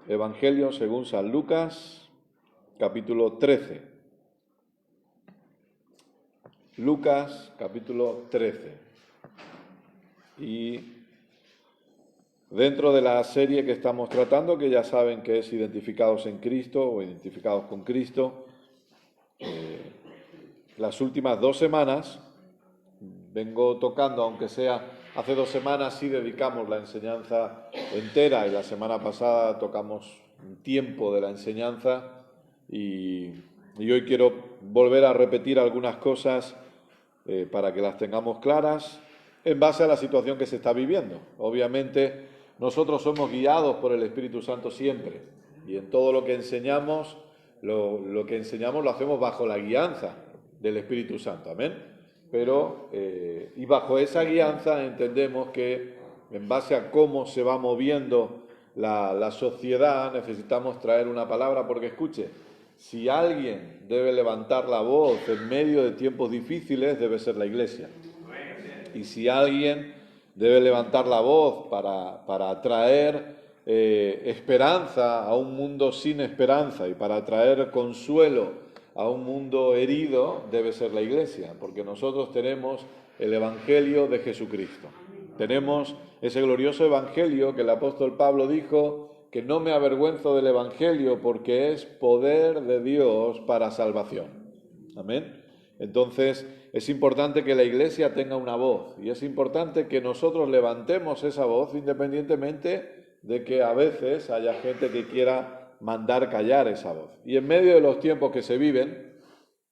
Evangelio según San Lucas, capítulo 13. Lucas, capítulo 13. Y dentro de la serie que estamos tratando, que ya saben que es Identificados en Cristo o Identificados con Cristo, las últimas 2 semanas vengo tocando, aunque sea hace 2 semanas sí dedicamos la enseñanza entera y la semana pasada tocamos un tiempo de la enseñanza y hoy quiero volver a repetir algunas cosas para que las tengamos claras en base a la situación que se está viviendo. Obviamente nosotros somos guiados por el Espíritu Santo siempre y en todo lo que enseñamos, lo que enseñamos lo hacemos bajo la guianza del Espíritu Santo, amén. Pero, y bajo esa guianza entendemos que en base a cómo se va moviendo la sociedad necesitamos traer una palabra, porque escuche, si alguien debe levantar la voz en medio de tiempos difíciles, debe ser la Iglesia. Y si alguien debe levantar la voz para traer esperanza a un mundo sin esperanza y para traer consuelo a un mundo herido, debe ser la Iglesia, porque nosotros tenemos el Evangelio de Jesucristo. Tenemos ese glorioso Evangelio que el apóstol Pablo dijo que no me avergüenzo del Evangelio porque es poder de Dios para salvación. Amén. Entonces es importante que la Iglesia tenga una voz y es importante que nosotros levantemos esa voz independientemente de que a veces haya gente que quiera mandar callar esa voz. Y en medio de los tiempos que se viven,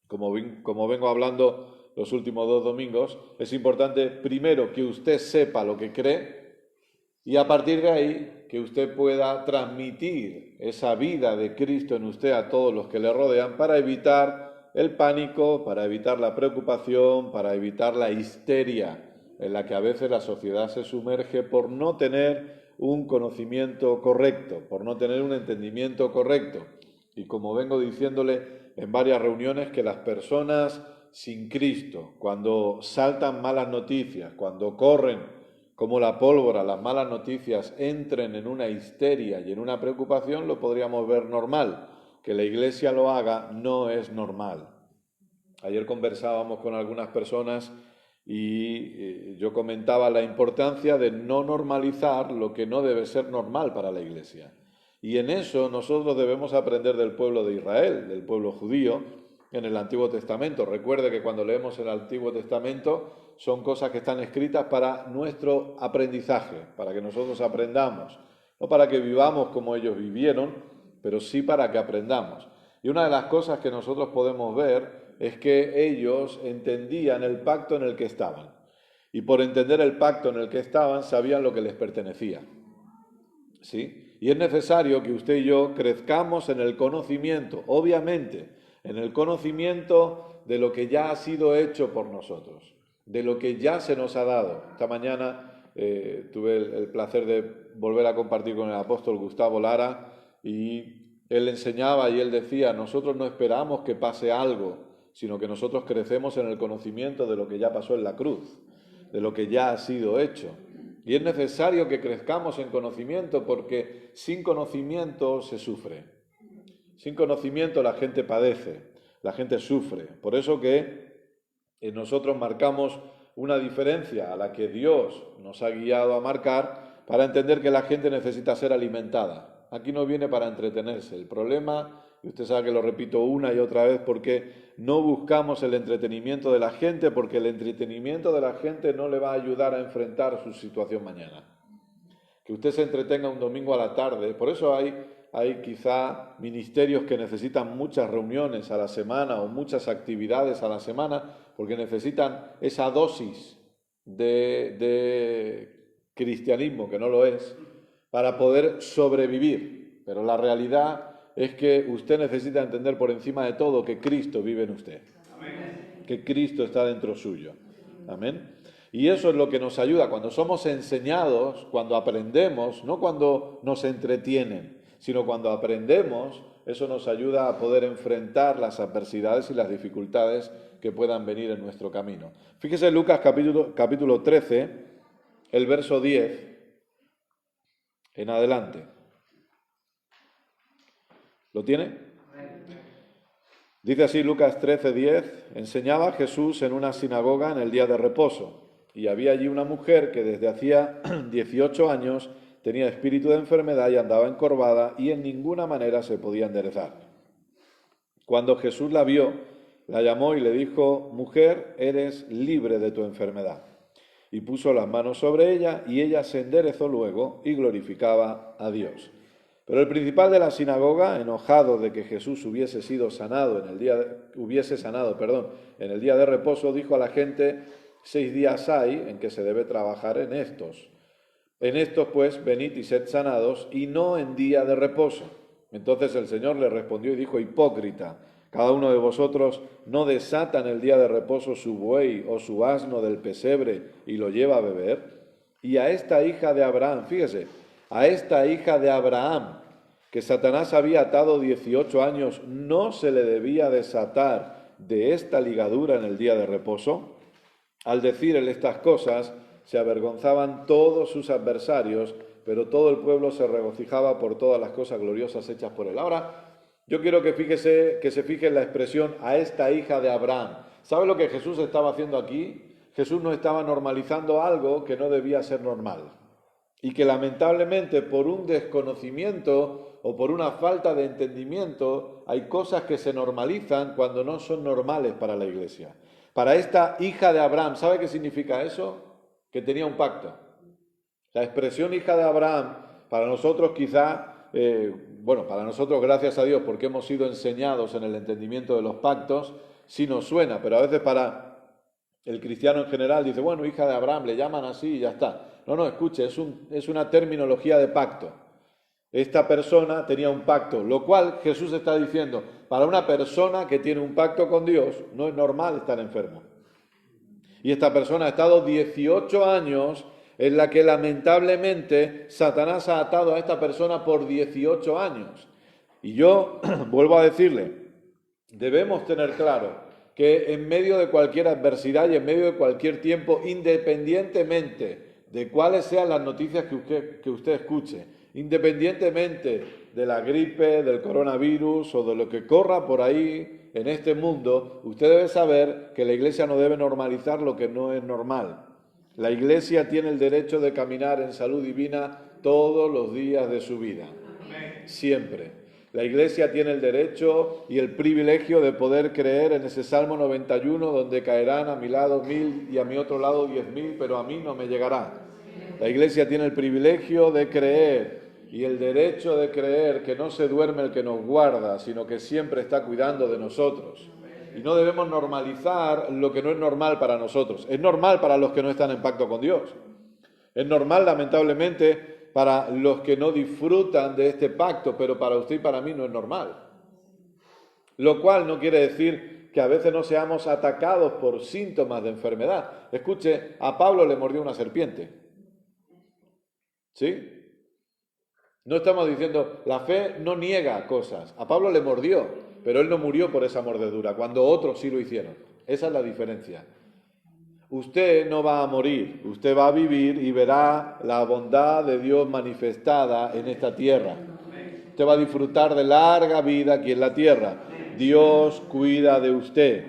como vengo hablando los últimos 2 domingos, es importante primero que usted sepa lo que cree y a partir de ahí que usted pueda transmitir esa vida de Cristo en usted a todos los que le rodean para evitar el pánico, para evitar la preocupación, para evitar la histeria en la que a veces la sociedad se sumerge por no tener un conocimiento correcto, por no tener un entendimiento correcto. Y como vengo diciéndole en varias reuniones, que las personas sin Cristo, cuando saltan malas noticias, cuando corren como la pólvora las malas noticias, entren en una histeria y en una preocupación, lo podríamos ver normal. Que la Iglesia lo haga no es normal. Ayer conversábamos con algunas personas y yo comentaba la importancia de no normalizar lo que no debe ser normal para la Iglesia. Y en eso nosotros debemos aprender del pueblo de Israel, del pueblo judío, en el Antiguo Testamento. Recuerde que cuando leemos el Antiguo Testamento son cosas que están escritas para nuestro aprendizaje, para que nosotros aprendamos, no para que vivamos como ellos vivieron, pero sí para que aprendamos. Y una de las cosas que nosotros podemos ver es que ellos entendían el pacto en el que estaban. Y por entender el pacto en el que estaban, sabían lo que les pertenecía. ¿Sí? Y es necesario que usted y yo crezcamos en el conocimiento, obviamente, en el conocimiento de lo que ya ha sido hecho por nosotros, de lo que ya se nos ha dado. Esta mañana tuve el placer de volver a compartir con el apóstol Gustavo Lara y él enseñaba y él decía, nosotros no esperamos que pase algo, sino que nosotros crecemos en el conocimiento de lo que ya pasó en la cruz, de lo que ya ha sido hecho. Y es necesario que crezcamos en conocimiento porque sin conocimiento se sufre. Sin conocimiento la gente padece, la gente sufre. Por eso que nosotros marcamos una diferencia a la que Dios nos ha guiado a marcar para entender que la gente necesita ser alimentada. Aquí no viene para entretenerse. El problema, y usted sabe que lo repito una y otra vez, porque no buscamos el entretenimiento de la gente, porque el entretenimiento de la gente no le va a ayudar a enfrentar su situación mañana. Que usted se entretenga un domingo a la tarde, por eso hay quizá ministerios que necesitan muchas reuniones a la semana o muchas actividades a la semana, porque necesitan esa dosis de cristianismo, que no lo es, para poder sobrevivir. Pero la realidad es que usted necesita entender por encima de todo que Cristo vive en usted. Amén. Que Cristo está dentro suyo. Amén. Y eso es lo que nos ayuda cuando somos enseñados, cuando aprendemos, no cuando nos entretienen, sino cuando aprendemos, eso nos ayuda a poder enfrentar las adversidades y las dificultades que puedan venir en nuestro camino. Fíjese en Lucas capítulo 13, el verso 10 en adelante. ¿Lo tiene? Dice así Lucas 13:10, enseñaba Jesús en una sinagoga en el día de reposo, y había allí una mujer que desde hacía 18 años tenía espíritu de enfermedad y andaba encorvada y en ninguna manera se podía enderezar. Cuando Jesús la vio, la llamó y le dijo, mujer, eres libre de tu enfermedad. Y puso las manos sobre ella y ella se enderezó luego y glorificaba a Dios. Pero el principal de la sinagoga, enojado de que Jesús hubiese sanado en el día de reposo, dijo a la gente, 6 días hay en que se debe trabajar en estos. En estos, pues, venid y sed sanados, y no en día de reposo. Entonces el Señor le respondió y dijo, hipócrita, cada uno de vosotros no desata en el día de reposo su buey o su asno del pesebre y lo lleva a beber. Y a esta hija de Abraham, fíjese, a esta hija de Abraham, que Satanás había atado 18 años, ¿no se le debía desatar de esta ligadura en el día de reposo? Al decir él estas cosas, se avergonzaban todos sus adversarios, pero todo el pueblo se regocijaba por todas las cosas gloriosas hechas por él. Ahora, yo quiero que se fije en la expresión a esta hija de Abraham. ¿Sabe lo que Jesús estaba haciendo aquí? Jesús no estaba normalizando algo que no debía ser normal. Y que lamentablemente por un desconocimiento o por una falta de entendimiento hay cosas que se normalizan cuando no son normales para la iglesia. Para esta hija de Abraham, ¿sabe qué significa eso? Que tenía un pacto. La expresión hija de Abraham, para nosotros quizá, para nosotros gracias a Dios porque hemos sido enseñados en el entendimiento de los pactos, sí nos suena, pero a veces para el cristiano en general dice, bueno, hija de Abraham, le llaman así y ya está. No, escuche, es una terminología de pacto. Esta persona tenía un pacto, lo cual Jesús está diciendo, para una persona que tiene un pacto con Dios, no es normal estar enfermo. Y esta persona ha estado 18 años en la que lamentablemente Satanás ha atado a esta persona por 18 años. Y yo vuelvo a decirle, debemos tener claro que en medio de cualquier adversidad y en medio de cualquier tiempo, independientemente de cuáles sean las noticias que usted escuche, independientemente de la gripe, del coronavirus o de lo que corra por ahí en este mundo, usted debe saber que la Iglesia no debe normalizar lo que no es normal. La Iglesia tiene el derecho de caminar en salud divina todos los días de su vida, siempre. La Iglesia tiene el derecho y el privilegio de poder creer en ese Salmo 91, donde caerán a mi lado 1000 y a mi otro lado 10.000, pero a mí no me llegará. La Iglesia tiene el privilegio de creer y el derecho de creer que no se duerme el que nos guarda, sino que siempre está cuidando de nosotros. Y no debemos normalizar lo que no es normal para nosotros. Es normal para los que no están en pacto con Dios. Es normal, lamentablemente, para los que no disfrutan de este pacto, pero para usted y para mí no es normal. Lo cual no quiere decir que a veces no seamos atacados por síntomas de enfermedad. Escuche, a Pablo le mordió una serpiente. ¿Sí? No estamos diciendo, la fe no niega cosas. A Pablo le mordió, pero él no murió por esa mordedura, cuando otros sí lo hicieron. Esa es la diferencia. Usted no va a morir, usted va a vivir y verá la bondad de Dios manifestada en esta tierra. Usted va a disfrutar de larga vida aquí en la tierra. Dios cuida de usted.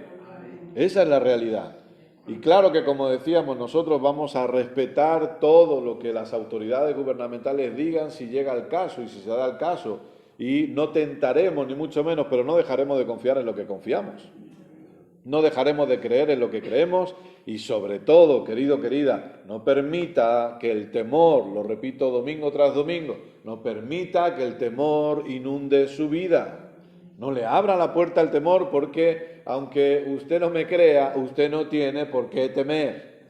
Esa es la realidad. Y claro que, como decíamos, nosotros vamos a respetar todo lo que las autoridades gubernamentales digan si llega el caso y si se da el caso. Y no tentaremos, ni mucho menos, pero no dejaremos de confiar en lo que confiamos. No dejaremos de creer en lo que creemos y sobre todo, querido, querida, no permita que el temor, lo repito domingo tras domingo, no permita que el temor inunde su vida. No le abra la puerta al temor porque, aunque usted no me crea, usted no tiene por qué temer.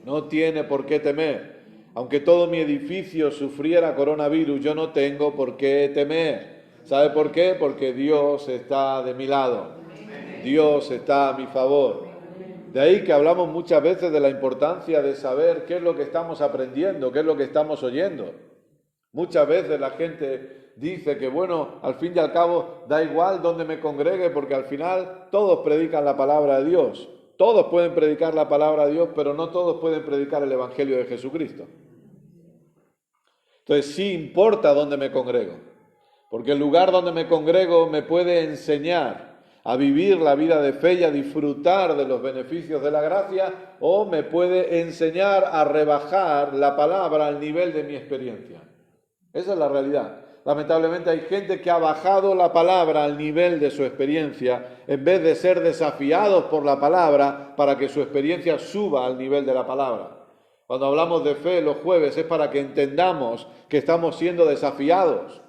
No tiene por qué temer. Aunque todo mi edificio sufriera coronavirus, yo no tengo por qué temer. ¿Sabe por qué? Porque Dios está de mi lado. Dios está a mi favor. De ahí que hablamos muchas veces de la importancia de saber qué es lo que estamos aprendiendo, qué es lo que estamos oyendo. Muchas veces la gente dice que, bueno, al fin y al cabo da igual donde me congregue porque al final todos predican la palabra de Dios. Todos pueden predicar la palabra de Dios, pero no todos pueden predicar el Evangelio de Jesucristo. Entonces sí importa dónde me congrego. Porque el lugar donde me congrego me puede enseñar a vivir la vida de fe y a disfrutar de los beneficios de la gracia, o me puede enseñar a rebajar la palabra al nivel de mi experiencia. Esa es la realidad. Lamentablemente hay gente que ha bajado la palabra al nivel de su experiencia en vez de ser desafiados por la palabra para que su experiencia suba al nivel de la palabra. Cuando hablamos de fe los jueves es para que entendamos que estamos siendo desafiados,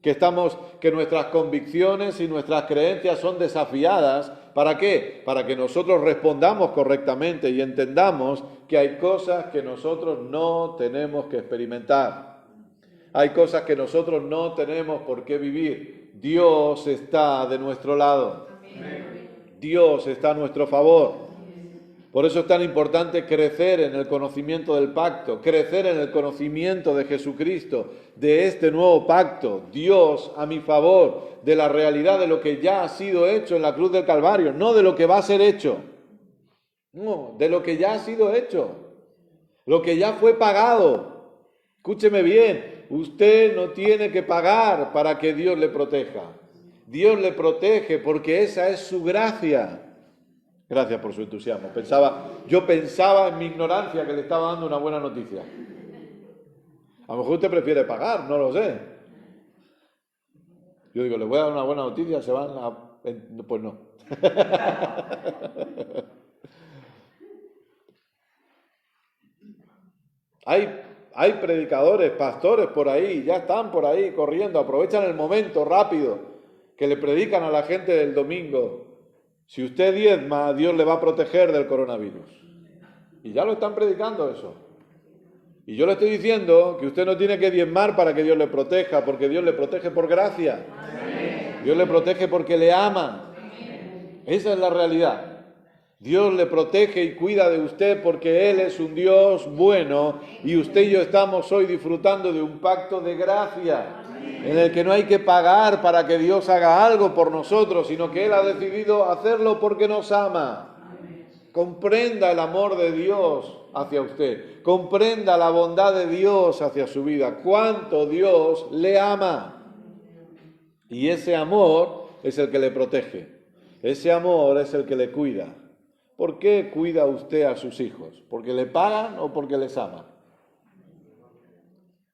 que nuestras convicciones y nuestras creencias son desafiadas. ¿Para qué? Para que nosotros respondamos correctamente y entendamos que hay cosas que nosotros no tenemos que experimentar. Hay cosas que nosotros no tenemos por qué vivir. Dios está de nuestro lado. Dios está a nuestro favor. Por eso es tan importante crecer en el conocimiento del pacto, crecer en el conocimiento de Jesucristo, de este nuevo pacto, Dios a mi favor, de la realidad de lo que ya ha sido hecho en la cruz del Calvario, no de lo que va a ser hecho, no, de lo que ya ha sido hecho, lo que ya fue pagado. Escúcheme bien, usted no tiene que pagar para que Dios le proteja. Dios le protege porque esa es su gracia. Gracias por su entusiasmo. Yo pensaba en mi ignorancia que le estaba dando una buena noticia. A lo mejor usted prefiere pagar, no lo sé. Yo digo, le voy a dar una buena noticia, se van a... Pues no. Hay predicadores, pastores por ahí, ya están por ahí corriendo, aprovechan el momento rápido que le predican a la gente del domingo. Si usted diezma, Dios le va a proteger del coronavirus. Y ya lo están predicando eso. Y yo le estoy diciendo que usted no tiene que diezmar para que Dios le proteja, porque Dios le protege por gracia. Amén. Dios le protege porque le ama. Amén. Esa es la realidad. Dios le protege y cuida de usted porque Él es un Dios bueno y usted y yo estamos hoy disfrutando de un pacto de gracia en el que no hay que pagar para que Dios haga algo por nosotros, sino que Él ha decidido hacerlo porque nos ama. Comprenda el amor de Dios hacia usted, comprenda la bondad de Dios hacia su vida, cuánto Dios le ama. Y ese amor es el que le protege, ese amor es el que le cuida. ¿Por qué cuida usted a sus hijos? ¿Porque le pagan o porque les ama?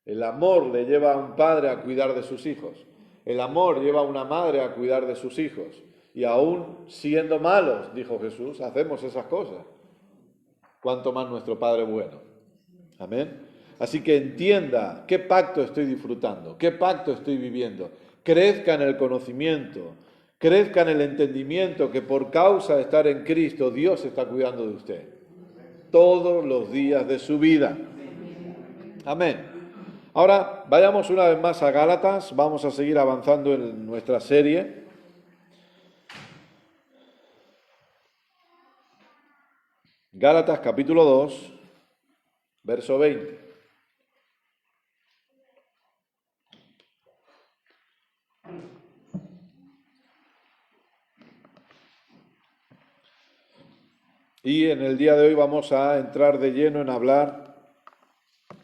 El amor le lleva a un padre a cuidar de sus hijos. El amor lleva a una madre a cuidar de sus hijos. Y aún siendo malos, dijo Jesús, hacemos esas cosas. Cuanto más nuestro Padre bueno. Amén. Así que entienda qué pacto estoy disfrutando, qué pacto estoy viviendo. Crezca en el conocimiento, crezca en el entendimiento que por causa de estar en Cristo, Dios está cuidando de usted. Todos los días de su vida. Amén. Ahora, vayamos una vez más a Gálatas, vamos a seguir avanzando en nuestra serie. Gálatas capítulo 2, verso 20. Y en el día de hoy vamos a entrar de lleno en hablar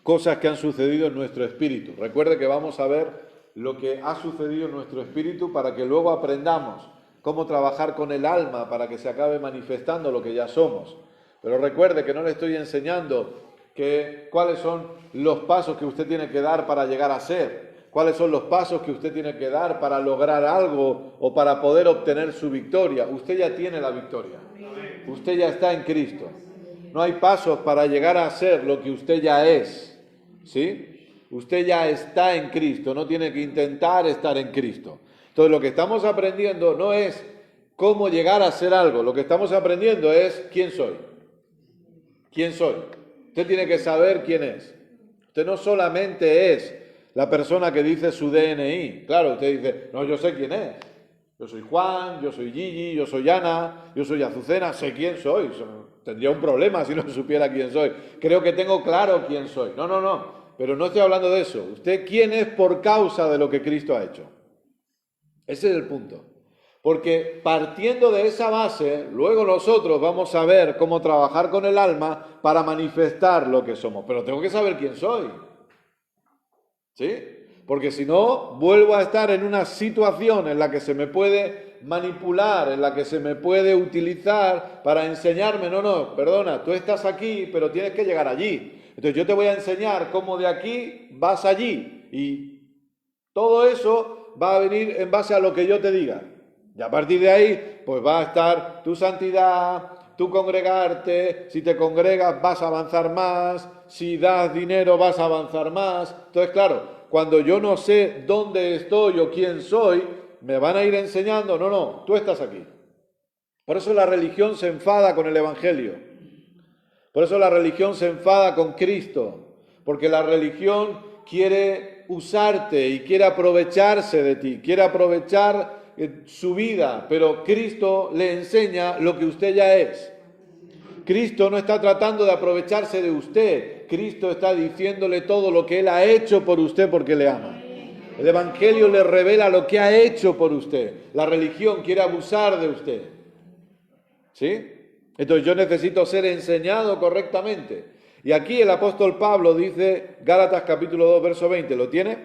cosas que han sucedido en nuestro espíritu. Recuerde que vamos a ver lo que ha sucedido en nuestro espíritu para que luego aprendamos cómo trabajar con el alma para que se acabe manifestando lo que ya somos. Pero recuerde que no le estoy enseñando cuáles son los pasos que usted tiene que dar para llegar a ser, cuáles son los pasos que usted tiene que dar para lograr algo o para poder obtener su victoria. Usted ya tiene la victoria. Usted ya está en Cristo. No hay pasos para llegar a ser lo que usted ya es. ¿Sí? Usted ya está en Cristo, no tiene que intentar estar en Cristo. Entonces lo que estamos aprendiendo no es cómo llegar a ser algo, lo que estamos aprendiendo es quién soy. ¿Quién soy? Usted tiene que saber quién es. Usted no solamente es la persona que dice su DNI. Claro, usted dice, no, yo sé quién es. Yo soy Juan, yo soy Gigi, yo soy Ana, yo soy Azucena, sé quién soy. Tendría un problema si no supiera quién soy. Creo que tengo claro quién soy. No. Pero no estoy hablando de eso. Usted, ¿quién es por causa de lo que Cristo ha hecho? Ese es el punto. Porque partiendo de esa base, luego nosotros vamos a ver cómo trabajar con el alma para manifestar lo que somos. Pero tengo que saber quién soy. ¿Sí? Porque si no, vuelvo a estar en una situación en la que se me puede manipular, en la que se me puede utilizar para enseñarme, no, perdona, tú estás aquí, pero tienes que llegar allí. Entonces yo te voy a enseñar cómo de aquí vas allí. Y todo eso va a venir en base a lo que yo te diga. Y a partir de ahí, pues va a estar tu santidad, tu congregarte. Si te congregas vas a avanzar más, si das dinero vas a avanzar más. Entonces, claro, cuando yo no sé dónde estoy o quién soy, me van a ir enseñando, no, tú estás aquí. Por eso la religión se enfada con el Evangelio. Por eso la religión se enfada con Cristo. Porque la religión quiere usarte y quiere aprovecharse de ti, quiere aprovechar su vida, pero Cristo le enseña lo que usted ya es. Cristo no está tratando de aprovecharse de usted, Cristo está diciéndole todo lo que Él ha hecho por usted porque le ama. El Evangelio le revela lo que ha hecho por usted. La religión quiere abusar de usted. ¿Sí? Entonces yo necesito ser enseñado correctamente. Y aquí el apóstol Pablo dice, Gálatas capítulo 2, verso 20, ¿lo tiene?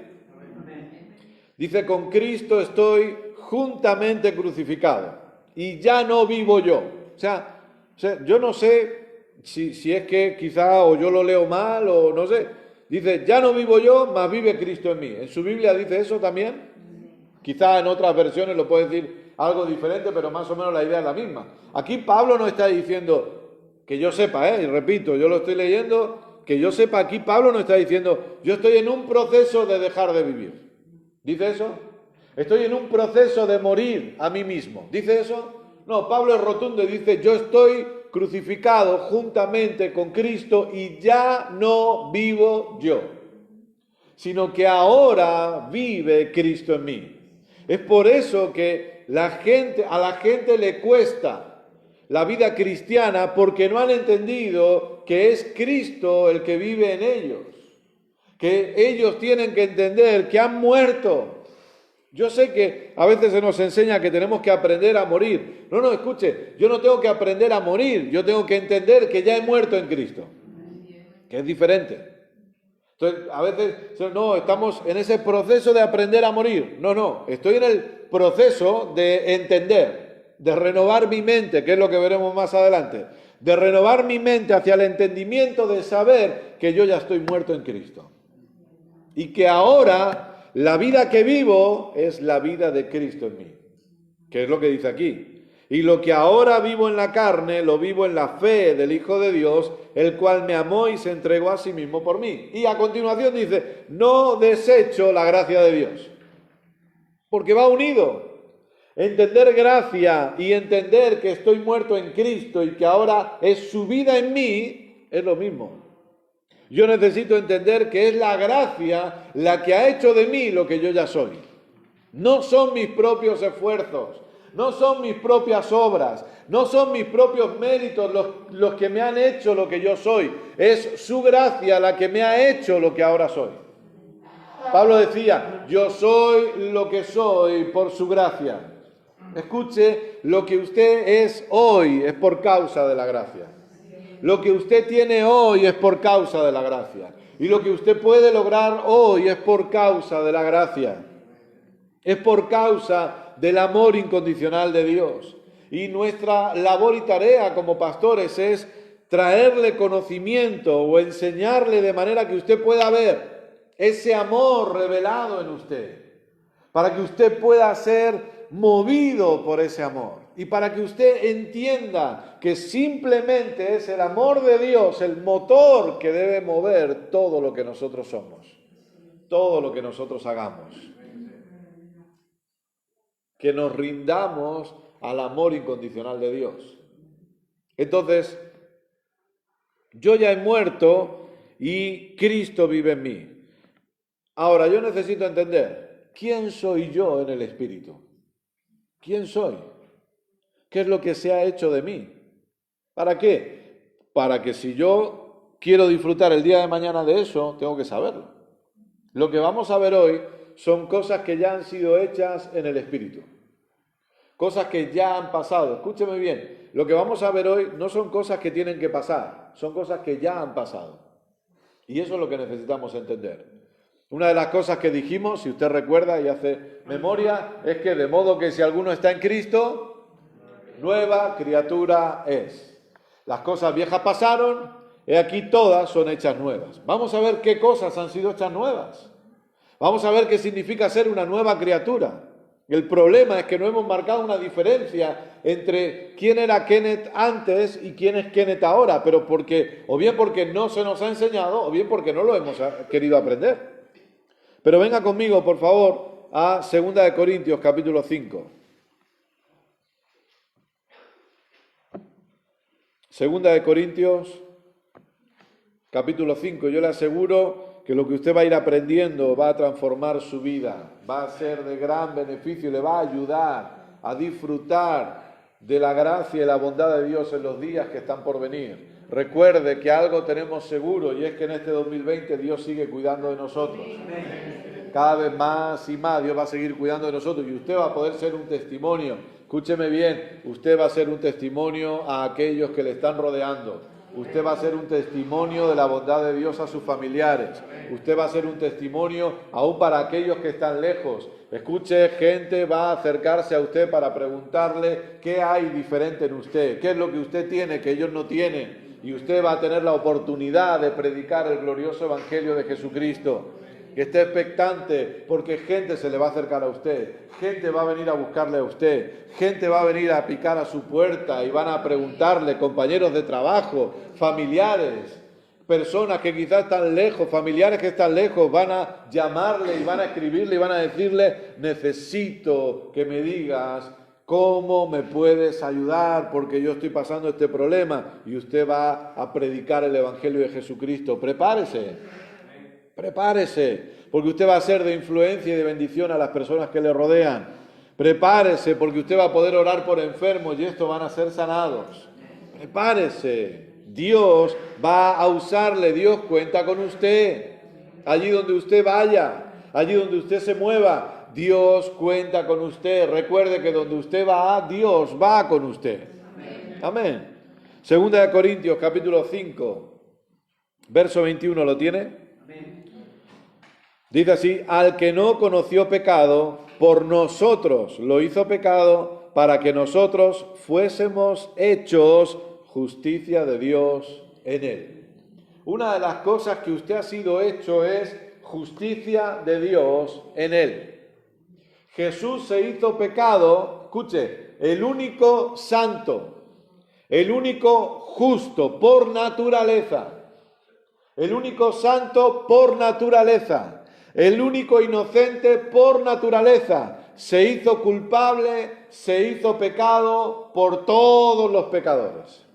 Dice, con Cristo estoy juntamente crucificado y ya no vivo yo. O sea, yo no sé si es que quizá o yo lo leo mal o no sé. Dice, ya no vivo yo, mas vive Cristo en mí. ¿En su Biblia dice eso también? Quizá en otras versiones lo puede decir algo diferente, pero más o menos la idea es la misma. Aquí Pablo no está diciendo, que yo sepa, y repito, yo lo estoy leyendo, que yo sepa, aquí Pablo no está diciendo, yo estoy en un proceso de dejar de vivir. ¿Dice eso? Estoy en un proceso de morir a mí mismo. ¿Dice eso? No, Pablo es rotundo y dice, yo estoy crucificado juntamente con Cristo y ya no vivo yo, sino que ahora vive Cristo en mí. Es por eso que a la gente le cuesta la vida cristiana porque no han entendido que es Cristo el que vive en ellos. Que ellos tienen que entender que han muerto. Yo sé que a veces se nos enseña que tenemos que aprender a morir. No, escuche, yo no tengo que aprender a morir, yo tengo que entender que ya he muerto en Cristo, que es diferente. Entonces, a veces, no, estamos en ese proceso de aprender a morir. No, estoy en el proceso de entender, de renovar mi mente, que es lo que veremos más adelante, de renovar mi mente hacia el entendimiento de saber que yo ya estoy muerto en Cristo. Y que ahora la vida que vivo es la vida de Cristo en mí, que es lo que dice aquí. Y lo que ahora vivo en la carne, lo vivo en la fe del Hijo de Dios, el cual me amó y se entregó a sí mismo por mí. Y a continuación dice, no desecho la gracia de Dios, porque va unido. Entender gracia y entender que estoy muerto en Cristo y que ahora es su vida en mí, es lo mismo. Yo necesito entender que es la gracia la que ha hecho de mí lo que yo ya soy. No son mis propios esfuerzos, no son mis propias obras, no son mis propios méritos los que me han hecho lo que yo soy. Es su gracia la que me ha hecho lo que ahora soy. Pablo decía, yo soy lo que soy por su gracia. Escuche, lo que usted es hoy es por causa de la gracia. Lo que usted tiene hoy es por causa de la gracia. Y lo que usted puede lograr hoy es por causa de la gracia. Es por causa del amor incondicional de Dios. Y nuestra labor y tarea como pastores es traerle conocimiento o enseñarle de manera que usted pueda ver ese amor revelado en usted. Para que usted pueda ser movido por ese amor. Y para que usted entienda que simplemente es el amor de Dios el motor que debe mover todo lo que nosotros somos, todo lo que nosotros hagamos. Que nos rindamos al amor incondicional de Dios. Entonces, yo ya he muerto y Cristo vive en mí. Ahora, yo necesito entender, ¿quién soy yo en el Espíritu? ¿Quién soy? ¿Qué es lo que se ha hecho de mí? ¿Para qué? Para que si yo quiero disfrutar el día de mañana de eso, tengo que saberlo. Lo que vamos a ver hoy son cosas que ya han sido hechas en el Espíritu. Cosas que ya han pasado. Escúcheme bien, lo que vamos a ver hoy no son cosas que tienen que pasar, son cosas que ya han pasado. Y eso es lo que necesitamos entender. Una de las cosas que dijimos, si usted recuerda y hace memoria, es que de modo que si alguno está en Cristo, nueva criatura es. Las cosas viejas pasaron, he aquí todas son hechas nuevas. Vamos a ver qué cosas han sido hechas nuevas. Vamos a ver qué significa ser una nueva criatura. El problema es que no hemos marcado una diferencia entre quién era Kenneth antes y quién es Kenneth ahora, pero o bien porque no se nos ha enseñado, o bien porque no lo hemos querido aprender. Pero venga conmigo, por favor, a 2 de Corintios, capítulo 5. 2 de Corintios, capítulo 5. Yo le aseguro que lo que usted va a ir aprendiendo va a transformar su vida, va a ser de gran beneficio y le va a ayudar a disfrutar de la gracia y la bondad de Dios en los días que están por venir. Recuerde que algo tenemos seguro y es que en este 2020 Dios sigue cuidando de nosotros. Cada vez más y más Dios va a seguir cuidando de nosotros y usted va a poder ser un testimonio. Escúcheme bien, usted va a ser un testimonio a aquellos que le están rodeando. Usted va a ser un testimonio de la bondad de Dios a sus familiares. Usted va a ser un testimonio aún para aquellos que están lejos. Escuche, gente va a acercarse a usted para preguntarle qué hay diferente en usted, qué es lo que usted tiene que ellos no tienen. Y usted va a tener la oportunidad de predicar el glorioso evangelio de Jesucristo. Que esté expectante porque gente se le va a acercar a usted, gente va a venir a buscarle a usted, gente va a venir a picar a su puerta y van a preguntarle, compañeros de trabajo, familiares, personas que quizás están lejos, familiares que están lejos, van a llamarle y van a escribirle y van a decirle, necesito que me digas cómo me puedes ayudar porque yo estoy pasando este problema, y usted va a predicar el evangelio de Jesucristo. Prepárese, porque usted va a ser de influencia y de bendición a las personas que le rodean. Prepárese, porque usted va a poder orar por enfermos y estos van a ser sanados. Prepárese, Dios va a usarle, Dios cuenta con usted. Allí donde usted vaya, allí donde usted se mueva, Dios cuenta con usted. Recuerde que donde usted va, Dios va con usted. Amén. 2 de Corintios, capítulo 5, verso 21, ¿lo tiene? Dice así, al que no conoció pecado, por nosotros lo hizo pecado, para que nosotros fuésemos hechos justicia de Dios en él. Una de las cosas que usted ha sido hecho es justicia de Dios en él. Jesús se hizo pecado, escuche, el único santo, el único justo por naturaleza, el único santo por naturaleza. El único inocente por naturaleza, se hizo culpable, se hizo pecado por todos los pecadores.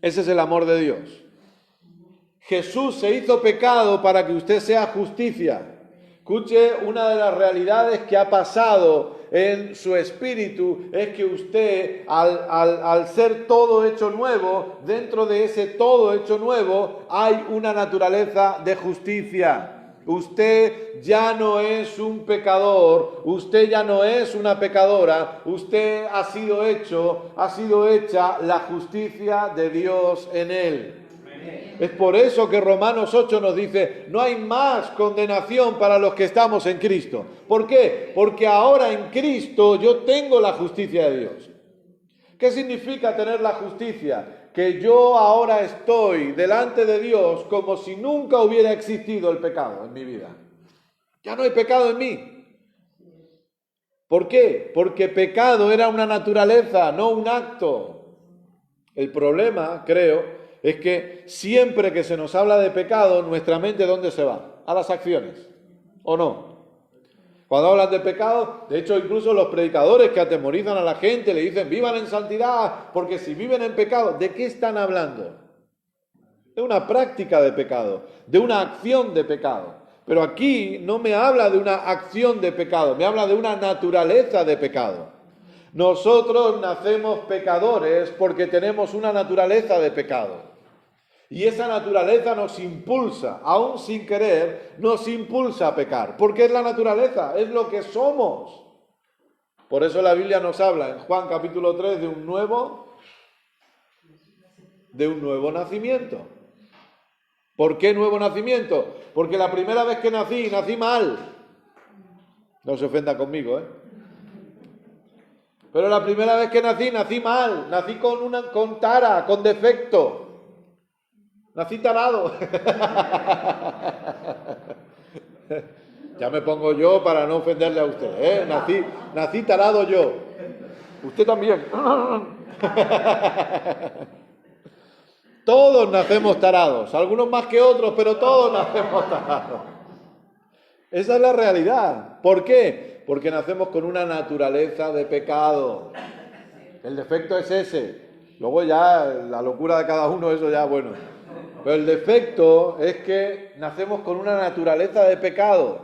Ese es el amor de Dios. Jesús se hizo pecado para que usted sea justicia. Escuche, una de las realidades que ha pasado en su espíritu es que usted, al ser todo hecho nuevo, dentro de ese todo hecho nuevo hay una naturaleza de justicia. Usted ya no es un pecador, usted ya no es una pecadora, usted ha sido hecha la justicia de Dios en él. Es por eso que Romanos 8 nos dice, no hay más condenación para los que estamos en Cristo. ¿Por qué? Porque ahora en Cristo yo tengo la justicia de Dios. ¿Qué significa tener la justicia? Que yo ahora estoy delante de Dios como si nunca hubiera existido el pecado en mi vida. Ya no hay pecado en mí. ¿Por qué? Porque pecado era una naturaleza, no un acto. El problema, creo, es que siempre que se nos habla de pecado, nuestra mente ¿dónde se va? A las acciones, ¿o no? Cuando hablan de pecado, de hecho incluso los predicadores que atemorizan a la gente le dicen vivan en santidad, porque si viven en pecado, ¿de qué están hablando? De una práctica de pecado, de una acción de pecado. Pero aquí no me habla de una acción de pecado, me habla de una naturaleza de pecado. Nosotros nacemos pecadores porque tenemos una naturaleza de pecado. Y esa naturaleza nos impulsa, aún sin querer, nos impulsa a pecar. Porque es la naturaleza, es lo que somos. Por eso la Biblia nos habla en Juan capítulo 3 de un nuevo nacimiento. ¿Por qué nuevo nacimiento? Porque la primera vez que nací mal. No se ofenda conmigo, ¿eh? Pero la primera vez que nací mal. Nací con tara, con defecto. Nací tarado. Ya me pongo yo para no ofenderle a usted, ¿eh? Nací tarado yo. Usted también. Todos nacemos tarados, algunos más que otros, pero todos nacemos tarados. Esa es la realidad. ¿Por qué? Porque nacemos con una naturaleza de pecado. El defecto es ese. Luego ya la locura de cada uno, eso ya bueno. Pero el defecto es que nacemos con una naturaleza de pecado.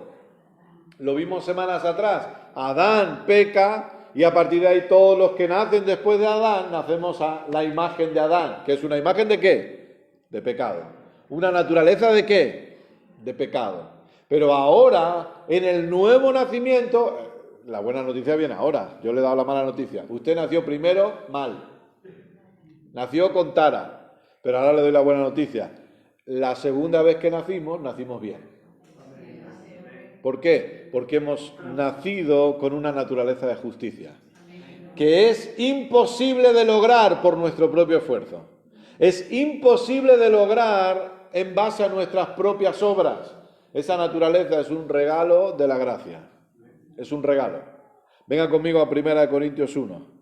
Lo vimos semanas atrás. Adán peca y a partir de ahí todos los que nacen después de Adán nacemos a la imagen de Adán. ¿Que es una imagen de qué? De pecado. ¿Una naturaleza de qué? De pecado. Pero ahora, en el nuevo nacimiento, la buena noticia viene ahora. Yo le he dado la mala noticia. Usted nació primero mal. Nació con tara. Pero ahora le doy la buena noticia. La segunda vez que nacimos bien. ¿Por qué? Porque hemos nacido con una naturaleza de justicia, que es imposible de lograr por nuestro propio esfuerzo. Es imposible de lograr en base a nuestras propias obras. Esa naturaleza es un regalo de la gracia. Es un regalo. Vengan conmigo a 1 Corintios 1.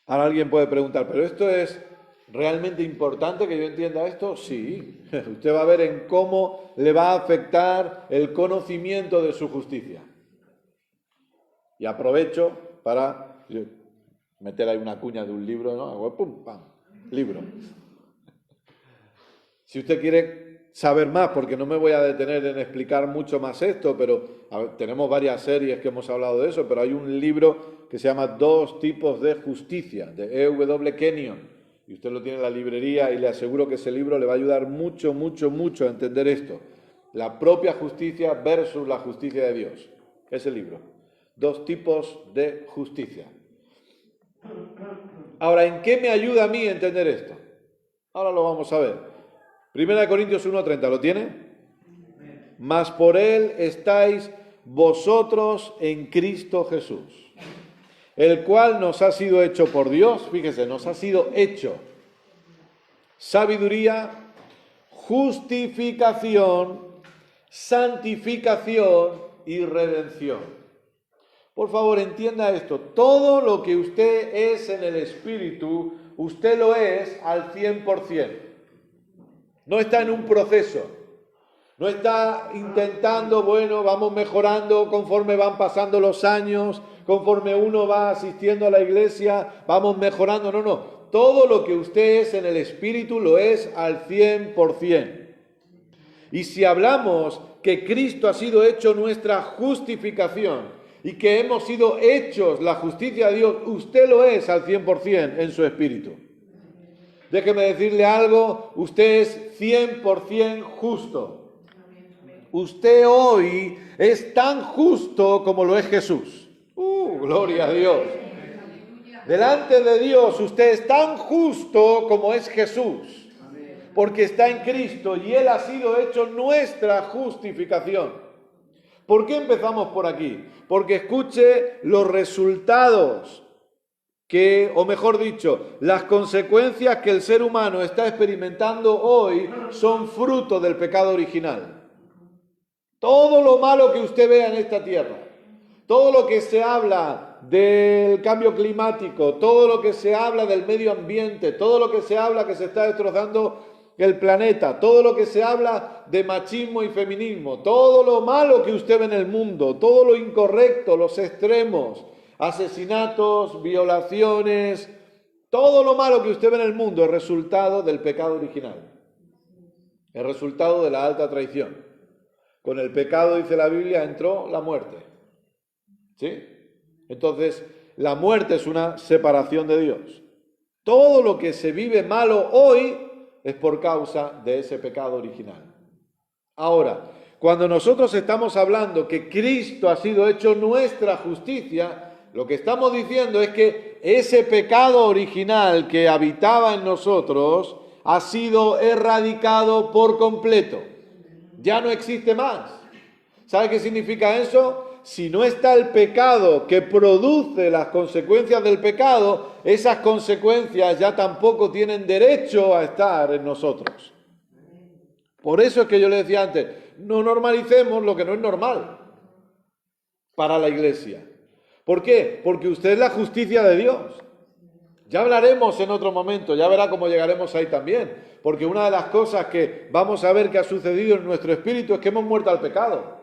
Ahora alguien puede preguntar, ¿pero esto es realmente importante que yo entienda esto? Sí. Usted va a ver en cómo le va a afectar el conocimiento de su justicia. Y aprovecho para meter ahí una cuña de un libro, ¿no? ¡Pum! ¡Pam! Libro. Si usted quiere saber más, porque no me voy a detener en explicar mucho más esto, pero tenemos varias series que hemos hablado de eso, pero hay un libro que se llama Dos tipos de justicia, de E.W. Kenyon, y usted lo tiene en la librería y le aseguro que ese libro le va a ayudar mucho, mucho, mucho a entender esto. La propia justicia versus la justicia de Dios. Ese libro. Dos tipos de justicia. Ahora, ¿en qué me ayuda a mí a entender esto? Ahora lo vamos a ver. 1 Corintios 1:30, ¿lo tiene? Mas por él estáis vosotros en Cristo Jesús, el cual nos ha sido hecho por Dios, fíjese, nos ha sido hecho sabiduría, justificación, santificación y redención. Por favor, entienda esto, todo lo que usted es en el Espíritu, usted lo es al 100%. No está en un proceso, no está intentando, vamos mejorando conforme van pasando los años, conforme uno va asistiendo a la iglesia, vamos mejorando, no. Todo lo que usted es en el Espíritu lo es al 100%. Y si hablamos que Cristo ha sido hecho nuestra justificación y que hemos sido hechos la justicia de Dios, usted lo es al 100% en su Espíritu. Déjeme decirle algo, usted es 100% justo. Usted hoy es tan justo como lo es Jesús. Gloria a Dios. Delante de Dios usted es tan justo como es Jesús. Porque está en Cristo y Él ha sido hecho nuestra justificación. ¿Por qué empezamos por aquí? Porque escuche los resultados o mejor dicho, las consecuencias que el ser humano está experimentando hoy son fruto del pecado original. Todo lo malo que usted vea en esta tierra, todo lo que se habla del cambio climático, todo lo que se habla del medio ambiente, todo lo que se habla que se está destrozando el planeta, todo lo que se habla de machismo y feminismo, todo lo malo que usted ve en el mundo, todo lo incorrecto, los extremos, asesinatos, violaciones, todo lo malo que usted ve en el mundo es resultado del pecado original. Es resultado de la alta traición. Con el pecado, dice la Biblia, entró la muerte. ¿Sí? Entonces, la muerte es una separación de Dios. Todo lo que se vive malo hoy es por causa de ese pecado original. Ahora, Cuando nosotros estamos hablando que Cristo ha sido hecho nuestra justicia, lo que estamos diciendo es que ese pecado original que habitaba en nosotros ha sido erradicado por completo. Ya no existe más. ¿Sabe qué significa eso? Si no está el pecado que produce las consecuencias del pecado, esas consecuencias ya tampoco tienen derecho a estar en nosotros. Por eso es que yo le decía antes, no normalicemos lo que no es normal para la Iglesia. ¿Por qué? Porque usted es la justicia de Dios. Ya hablaremos en otro momento, ya verá cómo llegaremos ahí también. Porque una de las cosas que vamos a ver que ha sucedido en nuestro espíritu es que hemos muerto al pecado.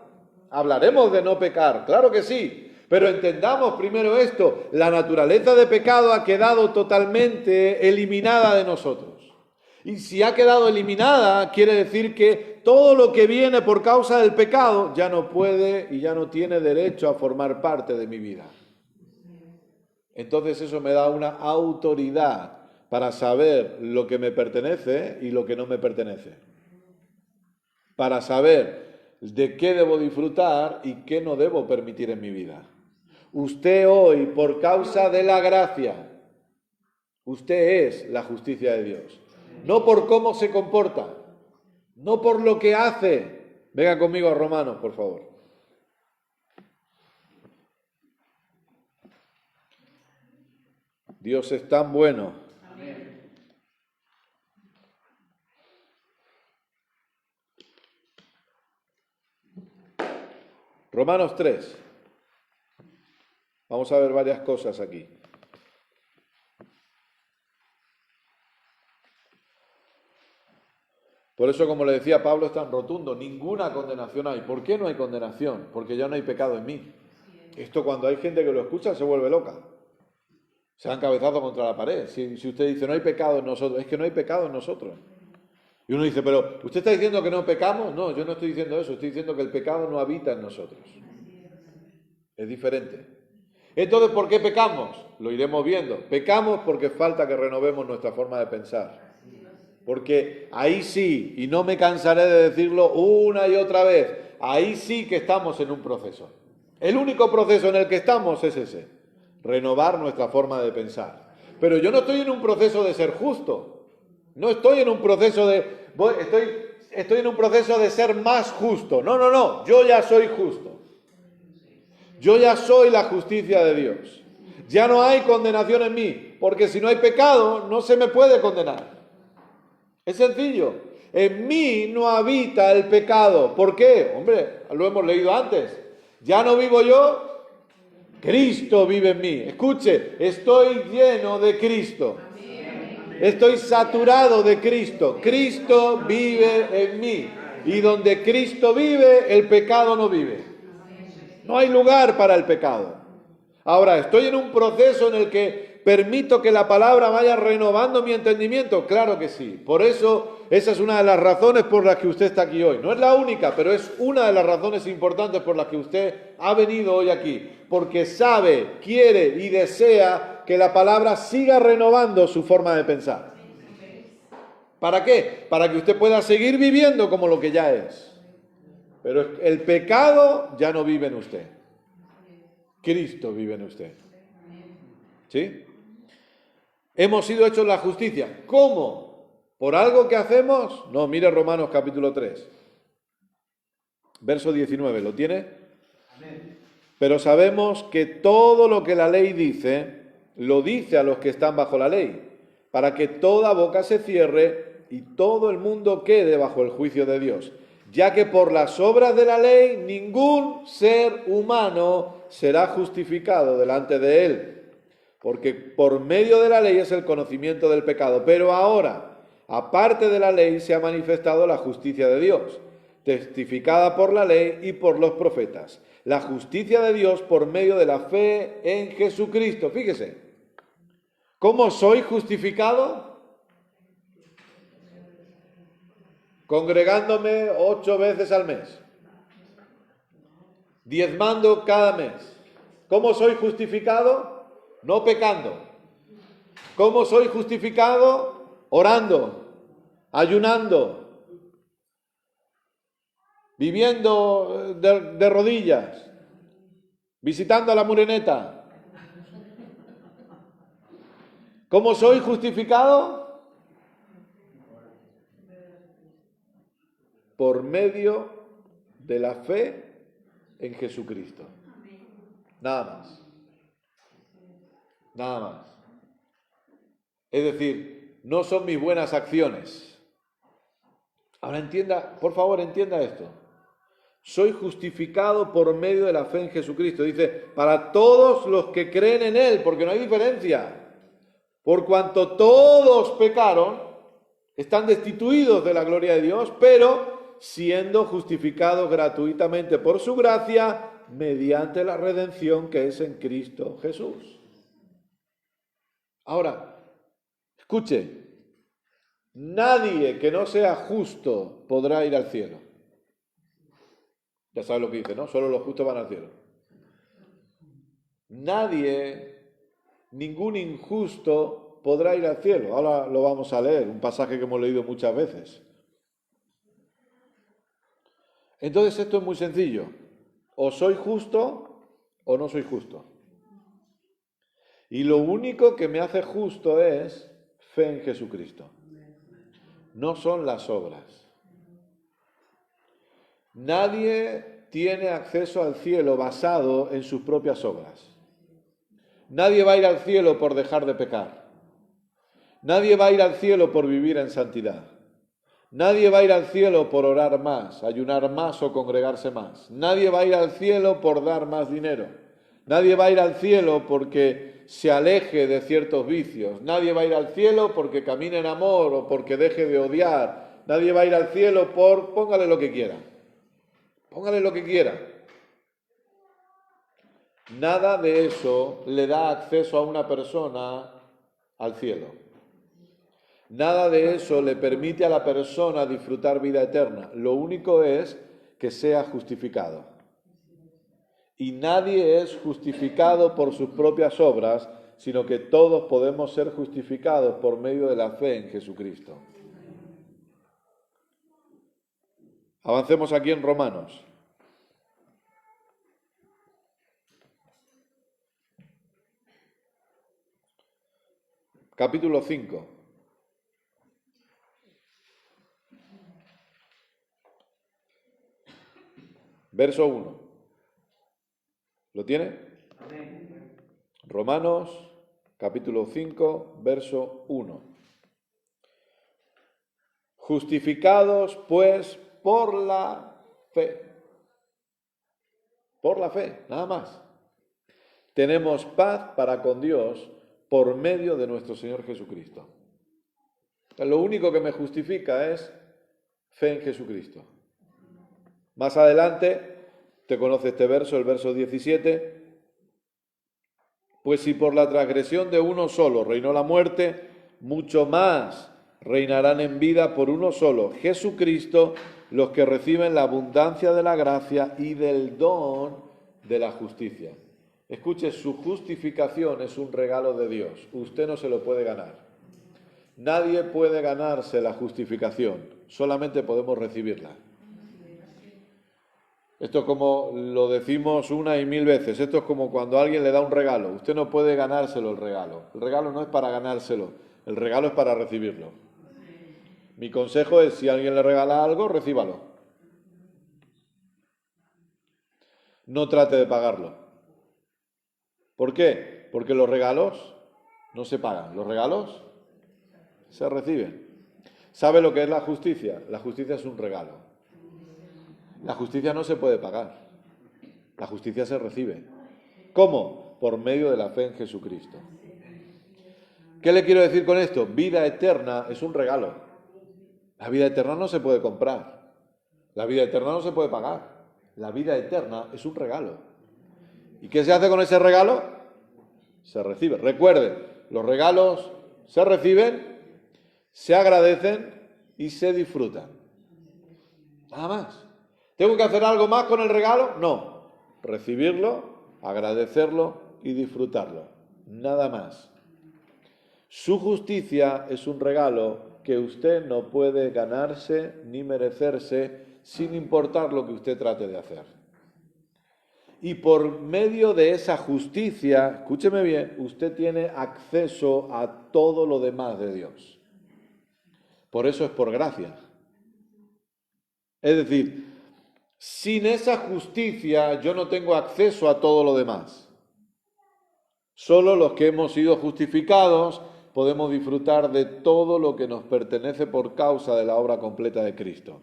Hablaremos de no pecar, claro que sí. Pero entendamos primero esto, la naturaleza de pecado ha quedado totalmente eliminada de nosotros. Y si ha quedado eliminada, quiere decir que todo lo que viene por causa del pecado ya no puede y ya no tiene derecho a formar parte de mi vida. Entonces eso me da una autoridad para saber lo que me pertenece y lo que no me pertenece. Para saber de qué debo disfrutar y qué no debo permitir en mi vida. Usted hoy, por causa de la gracia, usted es la justicia de Dios. No por cómo se comporta, no por lo que hace. Venga conmigo a Romanos, por favor. Dios es tan bueno. Amén. Romanos 3. Vamos a ver varias cosas aquí. Por eso, como le decía Pablo, es tan rotundo, ninguna condenación hay. ¿Por qué no hay condenación? Porque ya no hay pecado en mí. Esto cuando hay gente que lo escucha se vuelve loca. Se dan cabezazos contra la pared. Si usted dice no hay pecado en nosotros, es que no hay pecado en nosotros. Y uno dice, pero ¿usted está diciendo que no pecamos? No, yo no estoy diciendo eso, estoy diciendo que el pecado no habita en nosotros. Es diferente. Entonces, ¿por qué pecamos? Lo iremos viendo. Pecamos porque falta que renovemos nuestra forma de pensar. Porque ahí sí, y no me cansaré de decirlo una y otra vez, ahí sí que estamos en un proceso. El único proceso en el que estamos es ese, renovar nuestra forma de pensar. Pero yo no estoy en un proceso de ser justo, no estoy en un proceso de, estoy en un proceso de ser más justo. No, yo ya soy justo. Yo ya soy la justicia de Dios. Ya no hay condenación en mí, porque si no hay pecado, no se me puede condenar. Es sencillo. En mí no habita el pecado. ¿Por qué? Hombre, lo hemos leído antes. Ya no vivo yo, Cristo vive en mí. Escuche, estoy lleno de Cristo. Estoy saturado de Cristo. Cristo vive en mí. Y donde Cristo vive, el pecado no vive. No hay lugar para el pecado. Ahora, estoy en un proceso en el que ¿permito que la palabra vaya renovando mi entendimiento? Claro que sí. Por eso, esa es una de las razones por las que usted está aquí hoy. No es la única, pero es una de las razones importantes por las que usted ha venido hoy aquí. Porque sabe, quiere y desea que la palabra siga renovando su forma de pensar. ¿Para qué? Para que usted pueda seguir viviendo como lo que ya es. Pero el pecado ya no vive en usted. Cristo vive en usted. ¿Sí? Hemos sido hechos la justicia. ¿Cómo? ¿Por algo que hacemos? No, mire Romanos capítulo 3. Verso 19, ¿lo tiene? Amén. Pero sabemos que todo lo que la ley dice, lo dice a los que están bajo la ley, para que toda boca se cierre y todo el mundo quede bajo el juicio de Dios, ya que por las obras de la ley ningún ser humano será justificado delante de él. Porque por medio de la ley es el conocimiento del pecado. Pero ahora, aparte de la ley, se ha manifestado la justicia de Dios, testificada por la ley y por los profetas. La justicia de Dios por medio de la fe en Jesucristo. Fíjese, ¿cómo soy justificado? Congregándome 8 veces al mes. Diezmando cada mes. ¿Cómo soy justificado? No pecando. ¿Cómo soy justificado? Orando, ayunando, viviendo de rodillas, visitando a la Moreneta. ¿Cómo soy justificado? Por medio de la fe en Jesucristo. Nada más. Nada más. Es decir, no son mis buenas acciones. Ahora entienda, por favor, entienda esto. Soy justificado por medio de la fe en Jesucristo. Dice, para todos los que creen en Él, porque no hay diferencia. Por cuanto todos pecaron, están destituidos de la gloria de Dios, pero siendo justificados gratuitamente por su gracia, mediante la redención que es en Cristo Jesús. Ahora, escuche, nadie que no sea justo podrá ir al cielo. Ya sabes lo que dice, ¿no? Solo los justos van al cielo. Nadie, ningún injusto podrá ir al cielo. Ahora lo vamos a leer, un pasaje que hemos leído muchas veces. Entonces esto es muy sencillo. O soy justo o no soy justo. Y lo único que me hace justo es fe en Jesucristo. No son las obras. Nadie tiene acceso al cielo basado en sus propias obras. Nadie va a ir al cielo por dejar de pecar. Nadie va a ir al cielo por vivir en santidad. Nadie va a ir al cielo por orar más, ayunar más o congregarse más. Nadie va a ir al cielo por dar más dinero. Nadie va a ir al cielo porque se aleje de ciertos vicios. Nadie va a ir al cielo porque camine en amor o porque deje de odiar. Nadie va a ir al cielo por... Póngale lo que quiera. Póngale lo que quiera. Nada de eso le da acceso a una persona al cielo. Nada de eso le permite a la persona disfrutar vida eterna. Lo único es que sea justificado. Y nadie es justificado por sus propias obras, sino que todos podemos ser justificados por medio de la fe en Jesucristo. Avancemos aquí en Romanos. Capítulo 5. Verso 1. ¿Lo tiene? Amén. Romanos, capítulo 5, verso 1. Justificados, pues, por la fe. Por la fe, nada más. Tenemos paz para con Dios por medio de nuestro Señor Jesucristo. Lo único que me justifica es fe en Jesucristo. Más adelante, te conoce este verso, el verso 17. Pues si por la transgresión de uno solo reinó la muerte, mucho más reinarán en vida por uno solo, Jesucristo, los que reciben la abundancia de la gracia y del don de la justicia. Escuche, su justificación es un regalo de Dios. Usted no se lo puede ganar. Nadie puede ganarse la justificación, solamente podemos recibirla. Esto es como lo decimos una y mil veces, esto es como cuando alguien le da un regalo. Usted no puede ganárselo el regalo. El regalo no es para ganárselo, el regalo es para recibirlo. Mi consejo es, si alguien le regala algo, recíbalo. No trate de pagarlo. ¿Por qué? Porque los regalos no se pagan, los regalos se reciben. ¿Sabe lo que es la justicia? La justicia es un regalo. La justicia no se puede pagar. La justicia se recibe. ¿Cómo? Por medio de la fe en Jesucristo. ¿Qué le quiero decir con esto? Vida eterna es un regalo. La vida eterna no se puede comprar. La vida eterna no se puede pagar. La vida eterna es un regalo. ¿Y qué se hace con ese regalo? Se recibe. Recuerde, los regalos se reciben, se agradecen y se disfrutan. Nada más. ¿Tengo que hacer algo más con el regalo? No. Recibirlo, agradecerlo y disfrutarlo. Nada más. Su justicia es un regalo que usted no puede ganarse ni merecerse sin importar lo que usted trate de hacer. Y por medio de esa justicia, escúcheme bien, usted tiene acceso a todo lo demás de Dios. Por eso es por gracia. Es decir, sin esa justicia yo no tengo acceso a todo lo demás. Solo los que hemos sido justificados podemos disfrutar de todo lo que nos pertenece por causa de la obra completa de Cristo.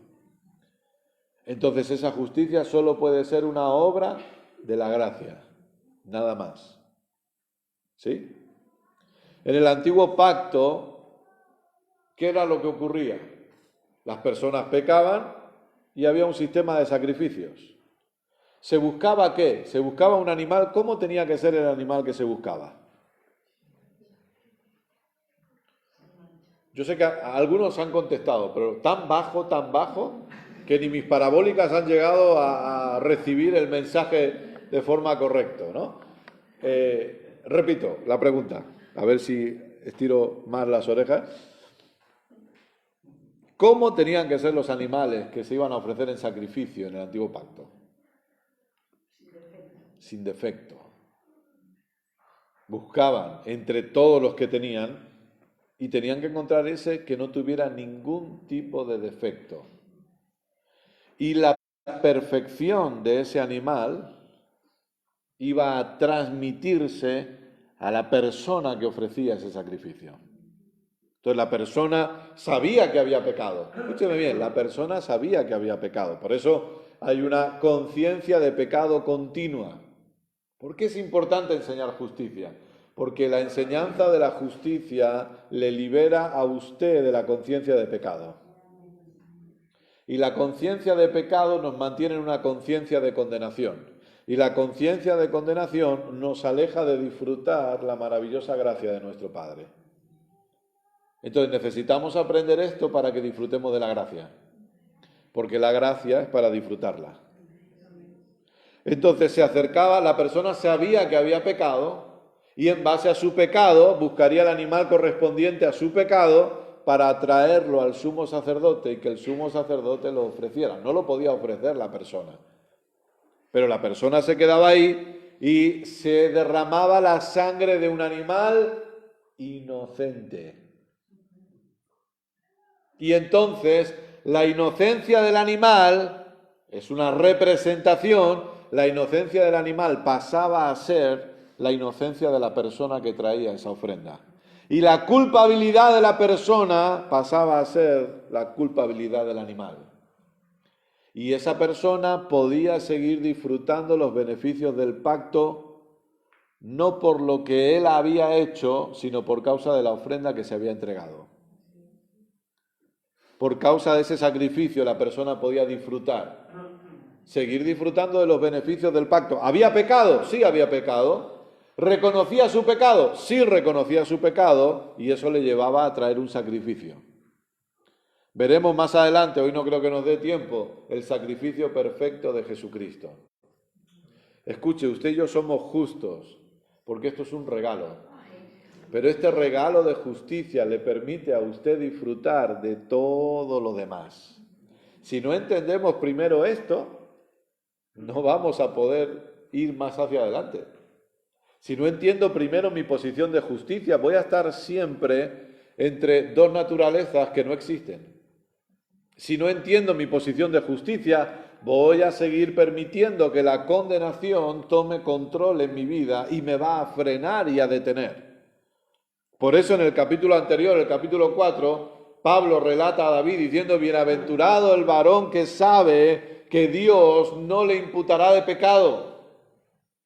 Entonces esa justicia solo puede ser una obra de la gracia, nada más. ¿Sí? En el antiguo pacto, ¿qué era lo que ocurría? Las personas pecaban y había un sistema de sacrificios. ¿Se buscaba qué? Se buscaba un animal. ¿Cómo tenía que ser el animal que se buscaba? Yo sé que algunos han contestado, pero tan bajo, que ni mis parabólicas han llegado a recibir el mensaje de forma correcta, ¿no? Repito la pregunta, a ver si estiro más las orejas. ¿Cómo tenían que ser los animales que se iban a ofrecer en sacrificio en el antiguo pacto? Sin defecto. Buscaban entre todos los que tenían y tenían que encontrar ese que no tuviera ningún tipo de defecto. Y la perfección de ese animal iba a transmitirse a la persona que ofrecía ese sacrificio. Entonces la persona sabía que había pecado. Escúcheme bien, la persona sabía que había pecado. Por eso hay una conciencia de pecado continua. ¿Por qué es importante enseñar justicia? Porque la enseñanza de la justicia le libera a usted de la conciencia de pecado. Y la conciencia de pecado nos mantiene en una conciencia de condenación. Y la conciencia de condenación nos aleja de disfrutar la maravillosa gracia de nuestro Padre. Entonces necesitamos aprender esto para que disfrutemos de la gracia. Porque la gracia es para disfrutarla. Entonces se acercaba, la persona sabía que había pecado y en base a su pecado buscaría el animal correspondiente a su pecado para traerlo al sumo sacerdote y que el sumo sacerdote lo ofreciera. No lo podía ofrecer la persona. Pero la persona se quedaba ahí y se derramaba la sangre de un animal inocente. Y entonces la inocencia del animal es una representación, la inocencia del animal pasaba a ser la inocencia de la persona que traía esa ofrenda. Y la culpabilidad de la persona pasaba a ser la culpabilidad del animal. Y esa persona podía seguir disfrutando los beneficios del pacto, no por lo que él había hecho, sino por causa de la ofrenda que se había entregado. Por causa de ese sacrificio la persona podía disfrutar, seguir disfrutando de los beneficios del pacto. ¿Había pecado? Sí había pecado. ¿Reconocía su pecado? Sí reconocía su pecado y eso le llevaba a traer un sacrificio. Veremos más adelante, hoy no creo que nos dé tiempo, el sacrificio perfecto de Jesucristo. Escuche, usted y yo somos justos, porque esto es un regalo. Pero este regalo de justicia le permite a usted disfrutar de todo lo demás. Si no entendemos primero esto, no vamos a poder ir más hacia adelante. Si no entiendo primero mi posición de justicia, voy a estar siempre entre dos naturalezas que no existen. Si no entiendo mi posición de justicia, voy a seguir permitiendo que la condenación tome control en mi vida y me va a frenar y a detener. Por eso en el capítulo anterior, el capítulo 4, Pablo relata a David diciendo: bienaventurado el varón que sabe que Dios no le imputará de pecado.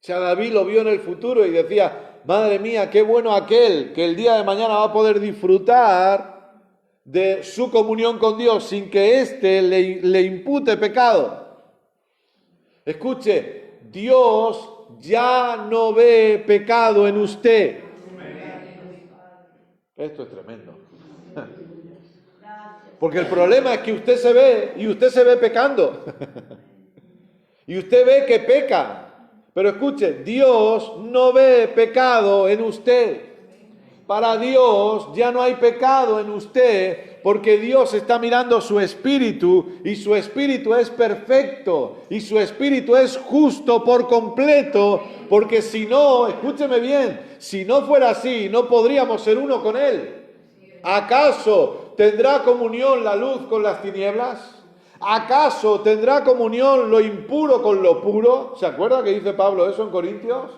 O sea, David lo vio en el futuro y decía: madre mía, qué bueno aquel que el día de mañana va a poder disfrutar de su comunión con Dios sin que éste le impute pecado. Escuche, Dios ya no ve pecado en usted. Esto es tremendo. Porque el problema es que usted se ve y usted se ve pecando. Y usted ve que peca. Pero escuche, Dios no ve pecado en usted. Para Dios ya no hay pecado en usted, porque Dios está mirando su espíritu y su espíritu es perfecto y su espíritu es justo por completo, porque si no, escúcheme bien, si no fuera así, no podríamos ser uno con Él. ¿Acaso tendrá comunión la luz con las tinieblas? ¿Acaso tendrá comunión lo impuro con lo puro? ¿Se acuerda que dice Pablo eso en Corintios?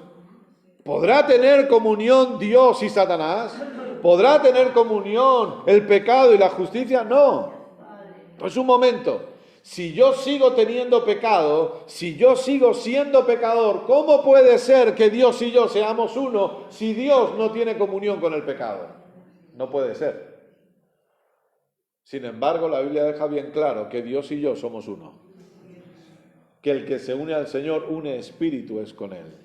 ¿Podrá tener comunión Dios y Satanás? ¿Podrá tener comunión el pecado y la justicia? No. Pues un momento. Si yo sigo teniendo pecado, si yo sigo siendo pecador, ¿cómo puede ser que Dios y yo seamos uno si Dios no tiene comunión con el pecado? No puede ser. Sin embargo, la Biblia deja bien claro que Dios y yo somos uno. Que el que se une al Señor, une espíritu es con Él.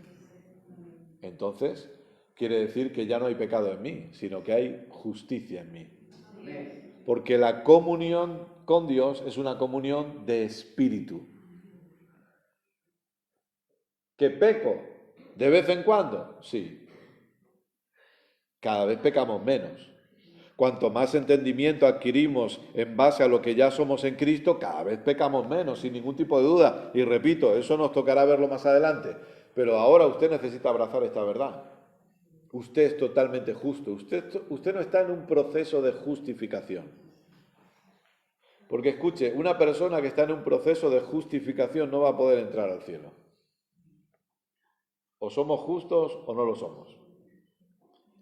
Entonces, quiere decir que ya no hay pecado en mí, sino que hay justicia en mí. Porque la comunión con Dios es una comunión de espíritu. ¿Que peco de vez en cuando? Sí. Cada vez pecamos menos. Cuanto más entendimiento adquirimos en base a lo que ya somos en Cristo, cada vez pecamos menos, sin ningún tipo de duda. Y repito, eso nos tocará verlo más adelante. Pero ahora usted necesita abrazar esta verdad. Usted es totalmente justo. Usted no está en un proceso de justificación. Porque escuche, una persona que está en un proceso de justificación no va a poder entrar al cielo. O somos justos o no lo somos.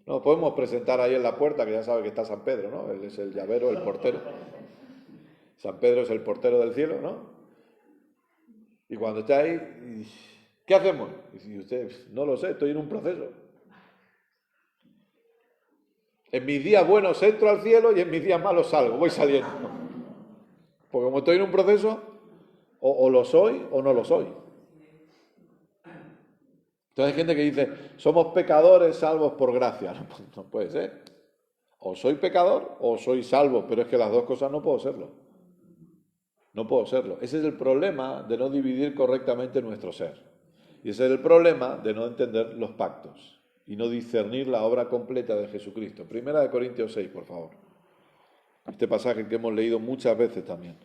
No, podemos presentar ahí en la puerta, que ya sabe que está San Pedro, ¿no? Él es el llavero, el portero. San Pedro es el portero del cielo, ¿no? Y cuando está ahí, ¿qué hacemos? Y si usted, no lo sé, estoy en un proceso. En mis días buenos entro al cielo y en mis días malos salgo, voy saliendo. Porque como estoy en un proceso, o lo soy o no lo soy. Entonces hay gente que dice, somos pecadores salvos por gracia. No puede ser. O soy pecador o soy salvo, pero es que las dos cosas no puedo serlo. No puedo serlo. Ese es el problema de no dividir correctamente nuestro ser. Y ese es el problema de no entender los pactos y no discernir la obra completa de Jesucristo. Primera de Corintios 6, por favor. Este pasaje que hemos leído muchas veces también.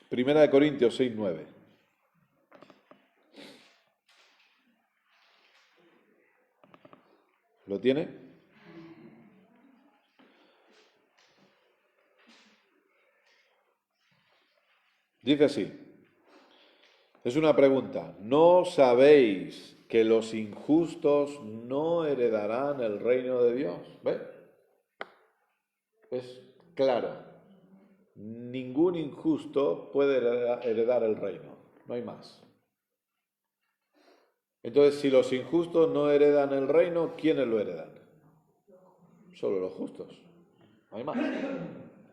Primera de Corintios 6, 9. ¿Lo tiene? Dice así. Es una pregunta. ¿No sabéis que los injustos no heredarán el reino de Dios? ¿Ve? Es claro. Ningún injusto puede heredar el reino. No hay más. Entonces, si los injustos no heredan el reino, ¿quiénes lo heredan? Solo los justos. No hay más.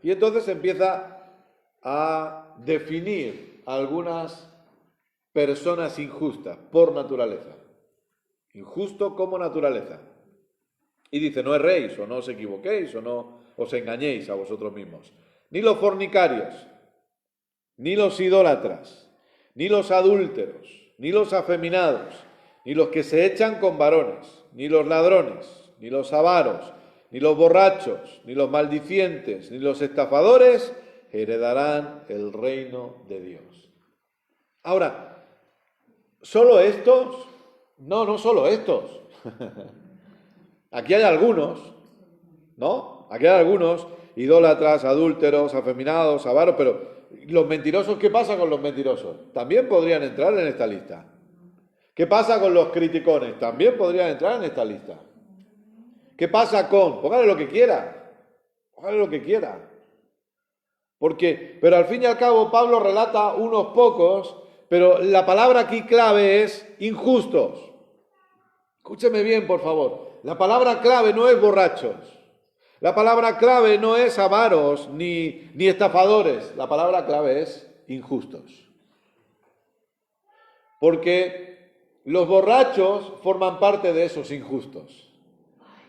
Y entonces empieza a definir algunas personas injustas por naturaleza. Injusto como naturaleza. Y dice, no erréis, o no os equivoquéis, o no os engañéis a vosotros mismos. Ni los fornicarios, ni los idólatras, ni los adúlteros, ni los afeminados, ni los que se echan con varones, ni los ladrones, ni los avaros, ni los borrachos, ni los maldicientes, ni los estafadores heredarán el reino de Dios. Ahora, ¿solo estos? No, no solo estos. Aquí hay algunos, ¿no? Aquí hay algunos idólatras, adúlteros, afeminados, avaros, pero los mentirosos, ¿qué pasa con los mentirosos? También podrían entrar en esta lista. ¿Qué pasa con los criticones? También podrían entrar en esta lista. ¿Qué pasa con? Póngale lo que quiera. Póngale lo que quiera. Pero al fin y al cabo Pablo relata unos pocos, pero la palabra aquí clave es injustos. Escúcheme bien, por favor. La palabra clave no es borrachos. La palabra clave no es avaros ni estafadores. La palabra clave es injustos. Porque los borrachos forman parte de esos injustos.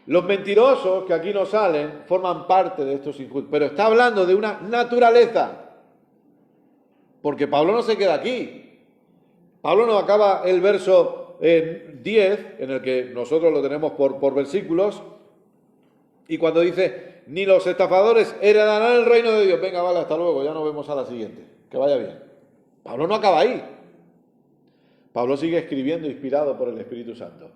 Los mentirosos que aquí no salen forman parte de estos injustos, pero está hablando de una naturaleza, porque Pablo no se queda aquí. Pablo no acaba el verso 10, en el que nosotros lo tenemos por versículos, y cuando dice, ni los estafadores heredarán el reino de Dios. Venga, vale, hasta luego, ya nos vemos a la siguiente, que vaya bien. Pablo no acaba ahí. Pablo sigue escribiendo inspirado por el Espíritu Santo.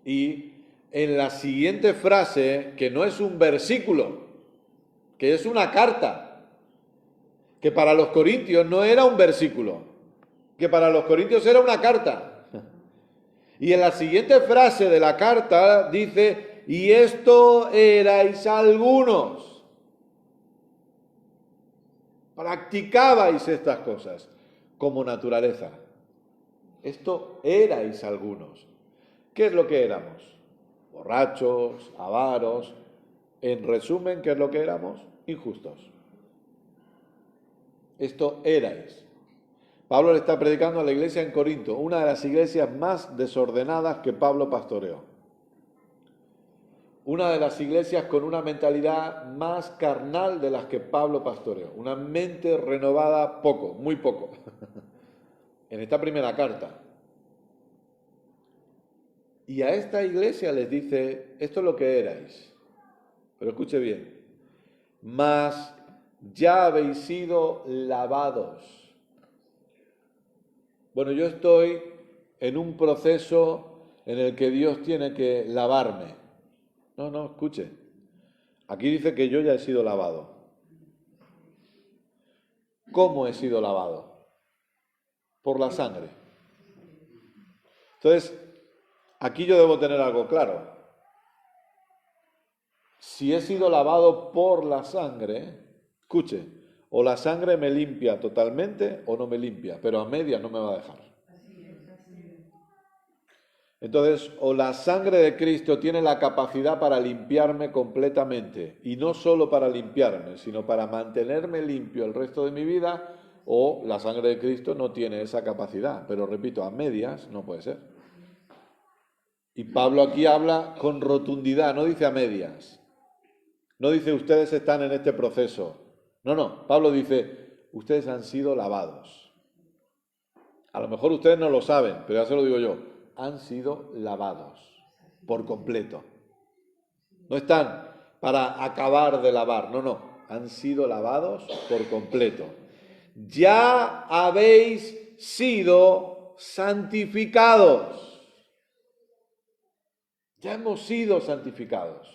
Y en la siguiente frase, que no es un versículo, que es una carta, que para los corintios no era un versículo, que para los corintios era una carta. Y en la siguiente frase de la carta dice, y esto erais algunos. Practicabais estas cosas como naturaleza. Esto erais algunos. ¿Qué es lo que éramos? Borrachos, avaros. En resumen, ¿qué es lo que éramos? Injustos. Esto erais. Pablo le está predicando a la iglesia en Corinto, una de las iglesias más desordenadas que Pablo pastoreó. Una de las iglesias con una mentalidad más carnal de las que Pablo pastoreó. Una mente renovada poco, muy poco. En esta primera carta. Y a esta iglesia les dice, esto es lo que erais. Pero escuche bien. Mas ya habéis sido lavados. Bueno, yo estoy en un proceso en el que Dios tiene que lavarme. No, escuche. Aquí dice que yo ya he sido lavado. ¿Cómo he sido lavado? Por la sangre. Entonces, aquí yo debo tener algo claro. Si he sido lavado por la sangre, escuche, o la sangre me limpia totalmente o no me limpia, pero a medias no me va a dejar. Entonces, o la sangre de Cristo tiene la capacidad para limpiarme completamente, y no solo para limpiarme, sino para mantenerme limpio el resto de mi vida, o la sangre de Cristo no tiene esa capacidad, pero repito, a medias no puede ser. Y Pablo aquí habla con rotundidad, no dice a medias, no dice ustedes están en este proceso, no, Pablo dice ustedes han sido lavados. A lo mejor ustedes no lo saben, pero ya se lo digo yo, han sido lavados por completo. No están para acabar de lavar, no, han sido lavados por completo. Ya habéis sido santificados. Ya hemos sido santificados.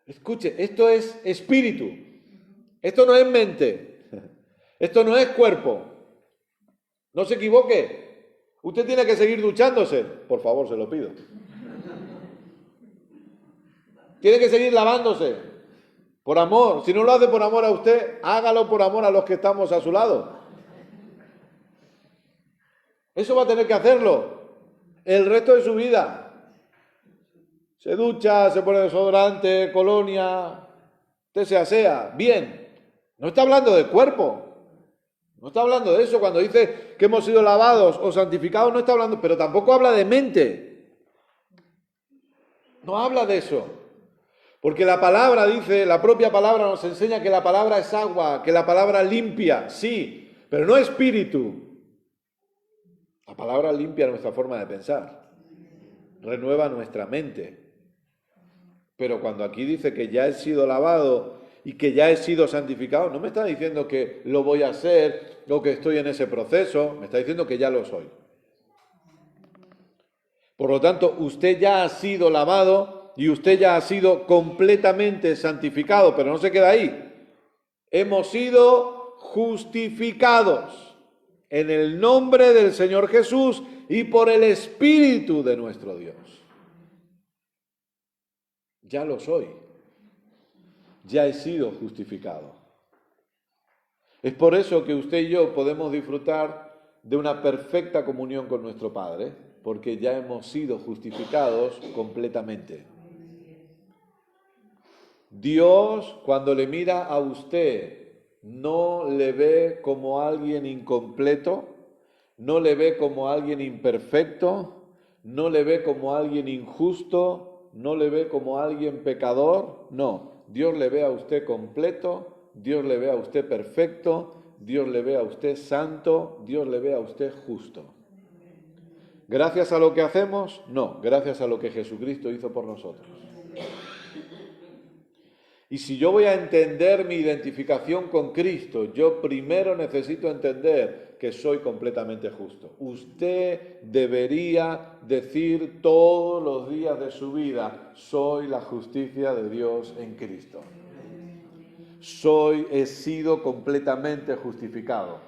Escuche, esto es espíritu. Esto no es mente. Esto no es cuerpo. No se equivoque. Usted tiene que seguir duchándose. Por favor, se lo pido. Tiene que seguir lavándose. Por amor. Si no lo hace por amor a usted, hágalo por amor a los que estamos a su lado. Eso va a tener que hacerlo el resto de su vida. Se ducha, se pone desodorante, colonia, usted se asea. Bien. No está hablando de cuerpo. No está hablando de eso. Cuando dice que hemos sido lavados o santificados, no está hablando, pero tampoco habla de mente. No habla de eso. Porque la palabra dice, la propia palabra nos enseña que la palabra es agua, que la palabra limpia, sí, pero no espíritu. La palabra limpia nuestra forma de pensar, renueva nuestra mente. Pero cuando aquí dice que ya he sido lavado y que ya he sido santificado, no me está diciendo que lo voy a hacer o que estoy en ese proceso, me está diciendo que ya lo soy. Por lo tanto, usted ya ha sido lavado y usted ya ha sido completamente santificado, pero no se queda ahí. Hemos sido justificados en el nombre del Señor Jesús y por el Espíritu de nuestro Dios. Ya lo soy. Ya he sido justificado. Es por eso que usted y yo podemos disfrutar de una perfecta comunión con nuestro Padre, porque ya hemos sido justificados completamente. Dios, cuando le mira a usted, no le ve como alguien incompleto, no le ve como alguien imperfecto, no le ve como alguien injusto, no le ve como alguien pecador, no. Dios le ve a usted completo, Dios le ve a usted perfecto, Dios le ve a usted santo, Dios le ve a usted justo. ¿Gracias a lo que hacemos? No, gracias a lo que Jesucristo hizo por nosotros. Y si yo voy a entender mi identificación con Cristo, yo primero necesito entender que soy completamente justo. Usted debería decir todos los días de su vida, soy la justicia de Dios en Cristo. He sido completamente justificado.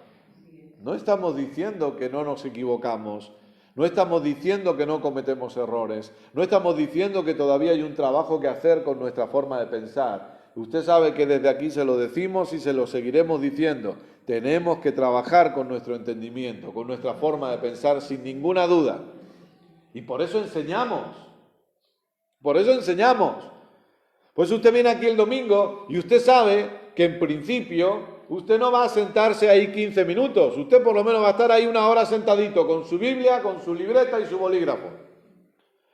No estamos diciendo que no nos equivocamos, no estamos diciendo que no cometemos errores, no estamos diciendo que todavía hay un trabajo que hacer con nuestra forma de pensar. Usted sabe que desde aquí se lo decimos y se lo seguiremos diciendo. Tenemos que trabajar con nuestro entendimiento, con nuestra forma de pensar sin ninguna duda. Y por eso enseñamos. Por eso enseñamos. Pues usted viene aquí el domingo y usted sabe que en principio usted no va a sentarse ahí 15 minutos. Usted por lo menos va a estar ahí una hora sentadito con su Biblia, con su libreta y su bolígrafo.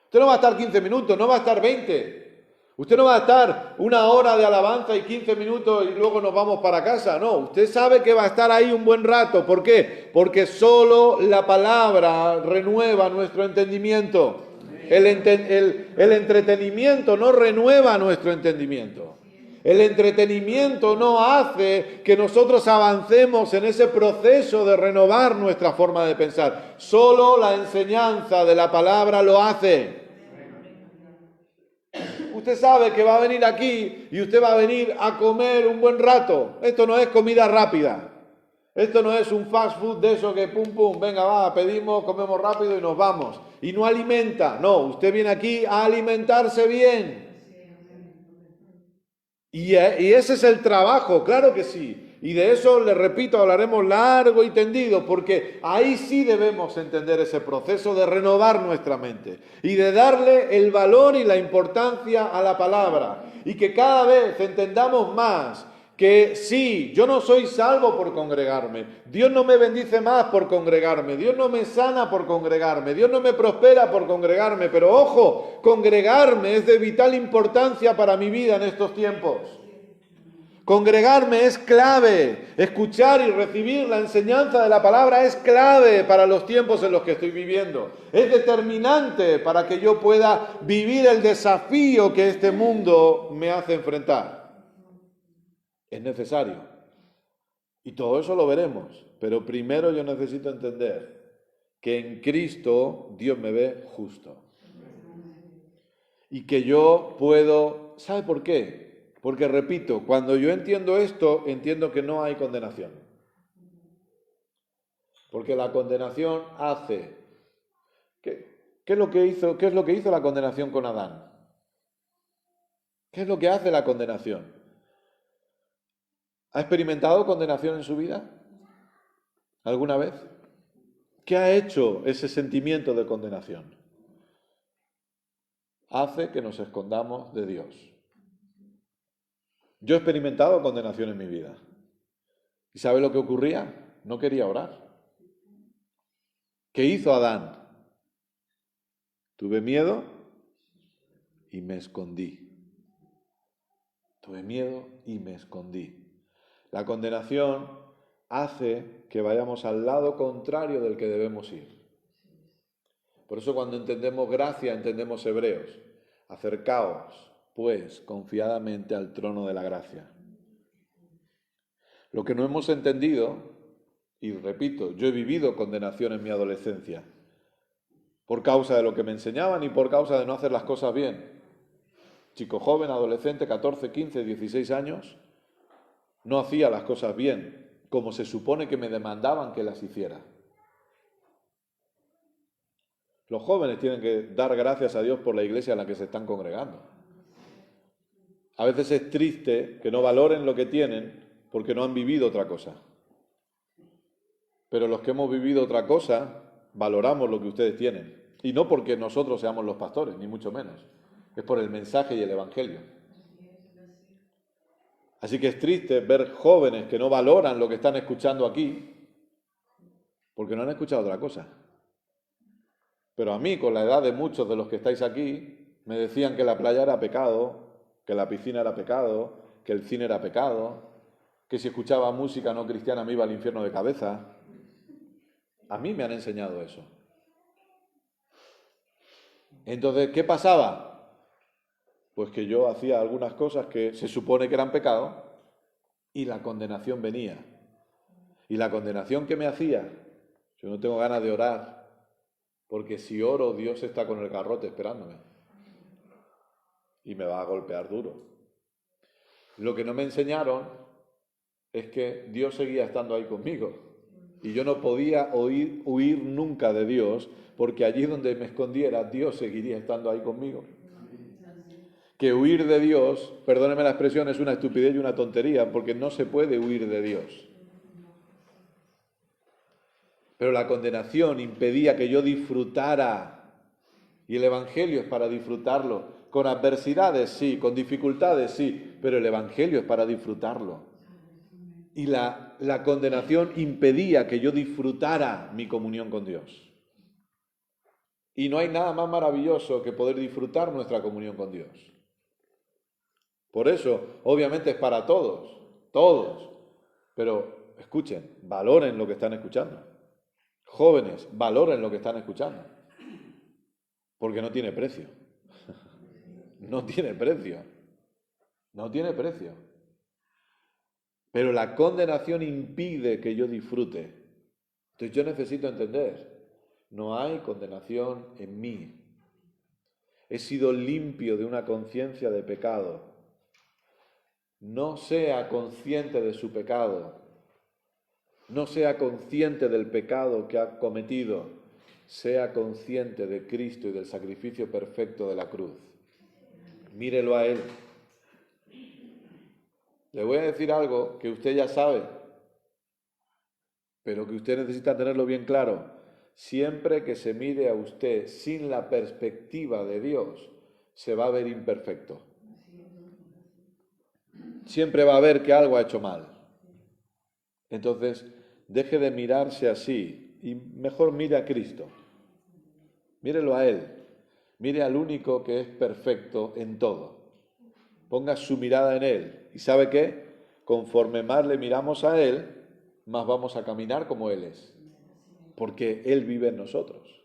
Usted no va a estar 15 minutos, no va a estar 20. Usted no va a estar una hora de alabanza y 15 minutos y luego nos vamos para casa. No, usted sabe que va a estar ahí un buen rato. ¿Por qué? Porque solo la palabra renueva nuestro entendimiento. El entretenimiento no renueva nuestro entendimiento. El entretenimiento no hace que nosotros avancemos en ese proceso de renovar nuestra forma de pensar. Solo la enseñanza de la palabra lo hace. Usted sabe que va a venir aquí y usted va a venir a comer un buen rato. Esto no es comida rápida. Esto no es un fast food de eso que pum pum, venga va, pedimos, comemos rápido y nos vamos. Y no alimenta. No, usted viene aquí a alimentarse bien. Y ese es el trabajo, claro que sí. Y de eso, le repito, hablaremos largo y tendido, porque ahí sí debemos entender ese proceso de renovar nuestra mente y de darle el valor y la importancia a la palabra. Y que cada vez entendamos más que sí, yo no soy salvo por congregarme, Dios no me bendice más por congregarme, Dios no me sana por congregarme, Dios no me prospera por congregarme, pero ojo, congregarme es de vital importancia para mi vida en estos tiempos. Congregarme es clave, escuchar y recibir la enseñanza de la palabra es clave para los tiempos en los que estoy viviendo. Es determinante para que yo pueda vivir el desafío que este mundo me hace enfrentar. Es necesario. Y todo eso lo veremos. Pero primero yo necesito entender que en Cristo Dios me ve justo. Y que yo puedo... ¿Sabe por qué? Porque, repito, cuando yo entiendo esto, entiendo que no hay condenación. Porque la condenación hace... ¿Qué es lo que hizo la condenación con Adán? ¿Qué es lo que hace la condenación? ¿Ha experimentado condenación en su vida? ¿Alguna vez? ¿Qué ha hecho ese sentimiento de condenación? Hace que nos escondamos de Dios. Yo he experimentado condenación en mi vida. ¿Y sabe lo que ocurría? No quería orar. ¿Qué hizo Adán? Tuve miedo y me escondí. Tuve miedo y me escondí. La condenación hace que vayamos al lado contrario del que debemos ir. Por eso cuando entendemos gracia, entendemos Hebreos. Acercaos, pues, confiadamente al trono de la gracia. Lo que no hemos entendido, y repito, yo he vivido condenación en mi adolescencia, por causa de lo que me enseñaban y por causa de no hacer las cosas bien. Chico joven, adolescente, 14, 15, 16 años, no hacía las cosas bien, como se supone que me demandaban que las hiciera. Los jóvenes tienen que dar gracias a Dios por la iglesia en la que se están congregando. A veces es triste que no valoren lo que tienen porque no han vivido otra cosa. Pero los que hemos vivido otra cosa, valoramos lo que ustedes tienen. Y no porque nosotros seamos los pastores, ni mucho menos. Es por el mensaje y el evangelio. Así que es triste ver jóvenes que no valoran lo que están escuchando aquí porque no han escuchado otra cosa. Pero a mí, con la edad de muchos de los que estáis aquí, me decían que la playa era pecado, que la piscina era pecado, que el cine era pecado, que si escuchaba música no cristiana me iba al infierno de cabeza. A mí me han enseñado eso. Entonces, ¿qué pasaba? Pues que yo hacía algunas cosas que se supone que eran pecado y la condenación venía. Y la condenación que me hacía, yo no tengo ganas de orar, porque si oro, Dios está con el garrote esperándome y me va a golpear duro. Lo que no me enseñaron es que Dios seguía estando ahí conmigo y yo no podía huir nunca de Dios, porque allí donde me escondiera, Dios seguiría estando ahí conmigo. Que huir de Dios, perdóneme la expresión, es una estupidez y una tontería, porque no se puede huir de Dios. Pero la condenación impedía que yo disfrutara, y el Evangelio es para disfrutarlo, con adversidades sí, con dificultades sí, pero el Evangelio es para disfrutarlo. Y la condenación impedía que yo disfrutara mi comunión con Dios. Y no hay nada más maravilloso que poder disfrutar nuestra comunión con Dios. Por eso, obviamente es para todos, pero escuchen, valoren lo que están escuchando. Jóvenes, valoren lo que están escuchando, porque no tiene precio. No tiene precio. No tiene precio. Pero la condenación impide que yo disfrute. Entonces yo necesito entender, no hay condenación en mí. He sido limpio de una conciencia de pecado. No sea consciente de su pecado. No sea consciente del pecado que ha cometido. Sea consciente de Cristo y del sacrificio perfecto de la cruz. Mírelo a Él. Le voy a decir algo que usted ya sabe, pero que usted necesita tenerlo bien claro. Siempre que se mire a usted sin la perspectiva de Dios, se va a ver imperfecto. Siempre va a ver que algo ha hecho mal. Entonces, deje de mirarse así y mejor mire a Cristo. Mírelo a Él. Mire al único que es perfecto en todo. Ponga su mirada en Él. ¿Y sabe qué? Conforme más le miramos a Él, más vamos a caminar como Él es. Porque Él vive en nosotros.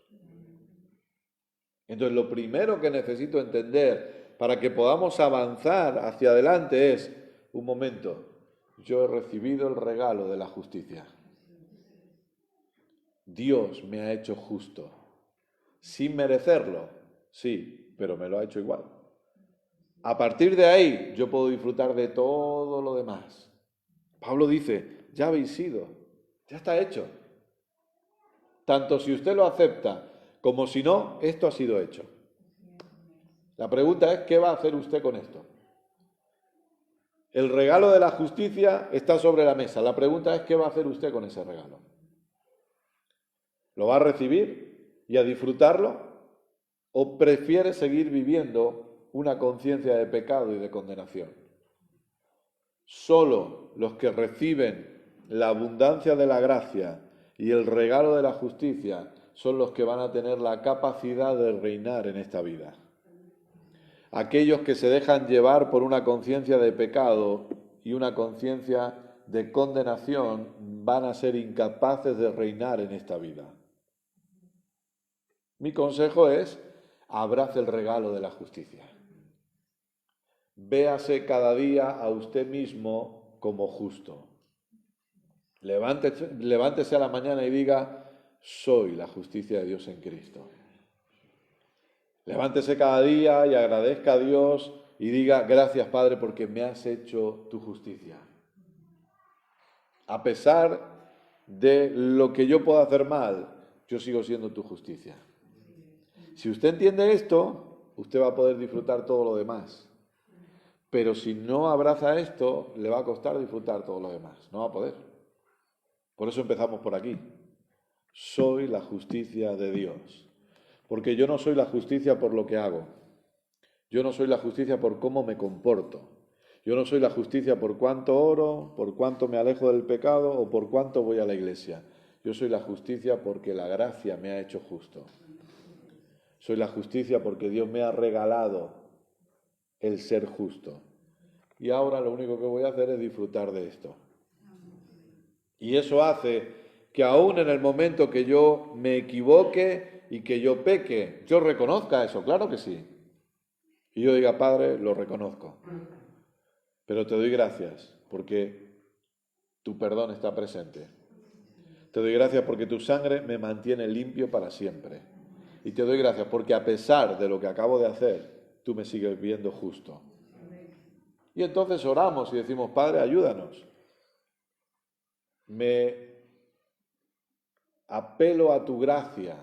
Entonces, lo primero que necesito entender para que podamos avanzar hacia adelante es, un momento, yo he recibido el regalo de la justicia. Dios me ha hecho justo. Sin merecerlo, sí, pero me lo ha hecho igual. A partir de ahí, yo puedo disfrutar de todo lo demás. Pablo dice, ya habéis sido, ya está hecho. Tanto si usted lo acepta como si no, esto ha sido hecho. La pregunta es, ¿qué va a hacer usted con esto? El regalo de la justicia está sobre la mesa. La pregunta es, ¿qué va a hacer usted con ese regalo? ¿Lo va a recibir y a disfrutarlo? ¿O prefiere seguir viviendo una conciencia de pecado y de condenación? Solo los que reciben la abundancia de la gracia y el regalo de la justicia son los que van a tener la capacidad de reinar en esta vida. Aquellos que se dejan llevar por una conciencia de pecado y una conciencia de condenación van a ser incapaces de reinar en esta vida. Mi consejo es, abrace el regalo de la justicia. Véase cada día a usted mismo como justo. Levántese a la mañana y diga, soy la justicia de Dios en Cristo. Levántese cada día y agradezca a Dios y diga, gracias Padre porque me has hecho tu justicia. A pesar de lo que yo pueda hacer mal, yo sigo siendo tu justicia. Si usted entiende esto, usted va a poder disfrutar todo lo demás. Pero si no abraza esto, le va a costar disfrutar todo lo demás. No va a poder. Por eso empezamos por aquí. Soy la justicia de Dios. Porque yo no soy la justicia por lo que hago. Yo no soy la justicia por cómo me comporto. Yo no soy la justicia por cuánto oro, por cuánto me alejo del pecado o por cuánto voy a la iglesia. Yo soy la justicia porque la gracia me ha hecho justo. Soy la justicia porque Dios me ha regalado el ser justo. Y ahora lo único que voy a hacer es disfrutar de esto. Y eso hace que aún en el momento que yo me equivoque y que yo peque, yo reconozca eso, claro que sí. Y yo diga, Padre, lo reconozco. Pero te doy gracias porque tu perdón está presente. Te doy gracias porque tu sangre me mantiene limpio para siempre. Y te doy gracias porque a pesar de lo que acabo de hacer, tú me sigues viendo justo. Y entonces oramos y decimos, Padre, ayúdanos. Me apelo a tu gracia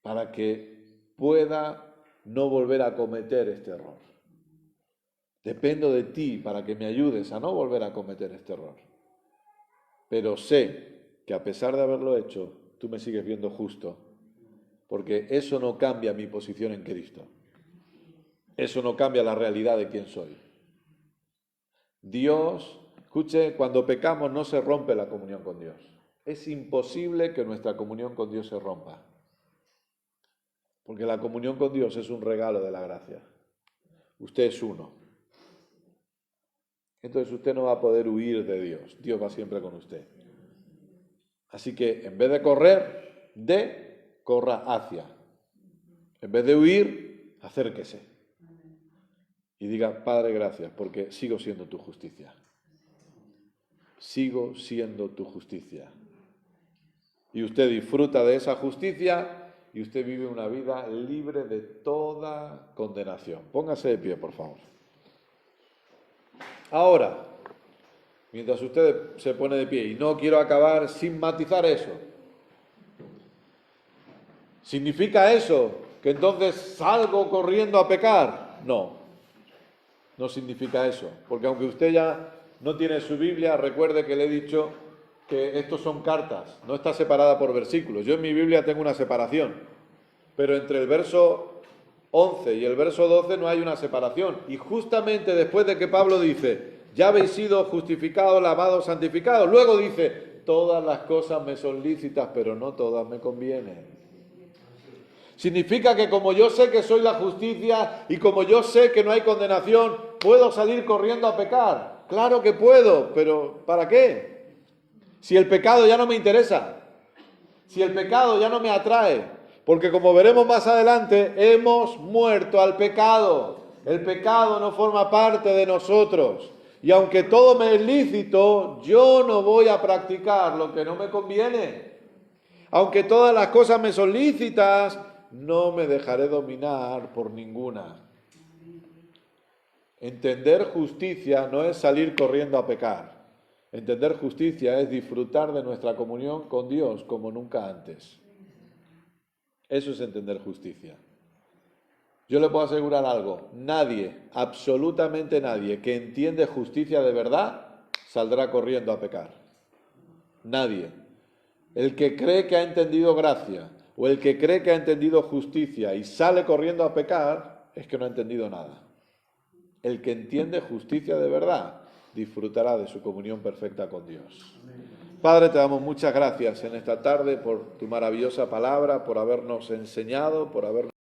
para que pueda no volver a cometer este error. Dependo de ti para que me ayudes a no volver a cometer este error. Pero sé que a pesar de haberlo hecho, tú me sigues viendo justo, porque eso no cambia mi posición en Cristo. Eso no cambia la realidad de quién soy. Dios, escuche, cuando pecamos no se rompe la comunión con Dios. Es imposible que nuestra comunión con Dios se rompa. Porque la comunión con Dios es un regalo de la gracia. Usted es uno. Entonces usted no va a poder huir de Dios. Dios va siempre con usted. Así que en vez de correr, corra hacia. En vez de huir, acérquese. Y diga, Padre, gracias, porque sigo siendo tu justicia. Sigo siendo tu justicia. Y usted disfruta de esa justicia y usted vive una vida libre de toda condenación. Póngase de pie, por favor. Ahora, mientras usted se pone de pie, y no quiero acabar sin matizar eso. ¿Significa eso que entonces salgo corriendo a pecar? No, no significa eso. Porque aunque usted ya no tiene su Biblia, recuerde que le he dicho que estos son cartas, no está separada por versículos. Yo en mi Biblia tengo una separación, pero entre el verso 11 y el verso 12 no hay una separación. Y justamente después de que Pablo dice, ya habéis sido justificados, lavados, santificados, luego dice, todas las cosas me son lícitas, pero no todas me convienen. Significa que como yo sé que soy la justicia y como yo sé que no hay condenación, ¿puedo salir corriendo a pecar? Claro que puedo, pero ¿para qué? Si el pecado ya no me interesa, si el pecado ya no me atrae, porque como veremos más adelante, hemos muerto al pecado. El pecado no forma parte de nosotros. Y aunque todo me es lícito, yo no voy a practicar lo que no me conviene. Aunque todas las cosas me son lícitas, no me dejaré dominar por ninguna. Entender justicia no es salir corriendo a pecar. Entender justicia es disfrutar de nuestra comunión con Dios como nunca antes. Eso es entender justicia. Yo le puedo asegurar algo, nadie, absolutamente nadie que entiende justicia de verdad, saldrá corriendo a pecar. Nadie. El que cree que ha entendido gracia o el que cree que ha entendido justicia y sale corriendo a pecar, es que no ha entendido nada. El que entiende justicia de verdad, disfrutará de su comunión perfecta con Dios. Padre, te damos muchas gracias en esta tarde por tu maravillosa palabra, por habernos enseñado, por habernos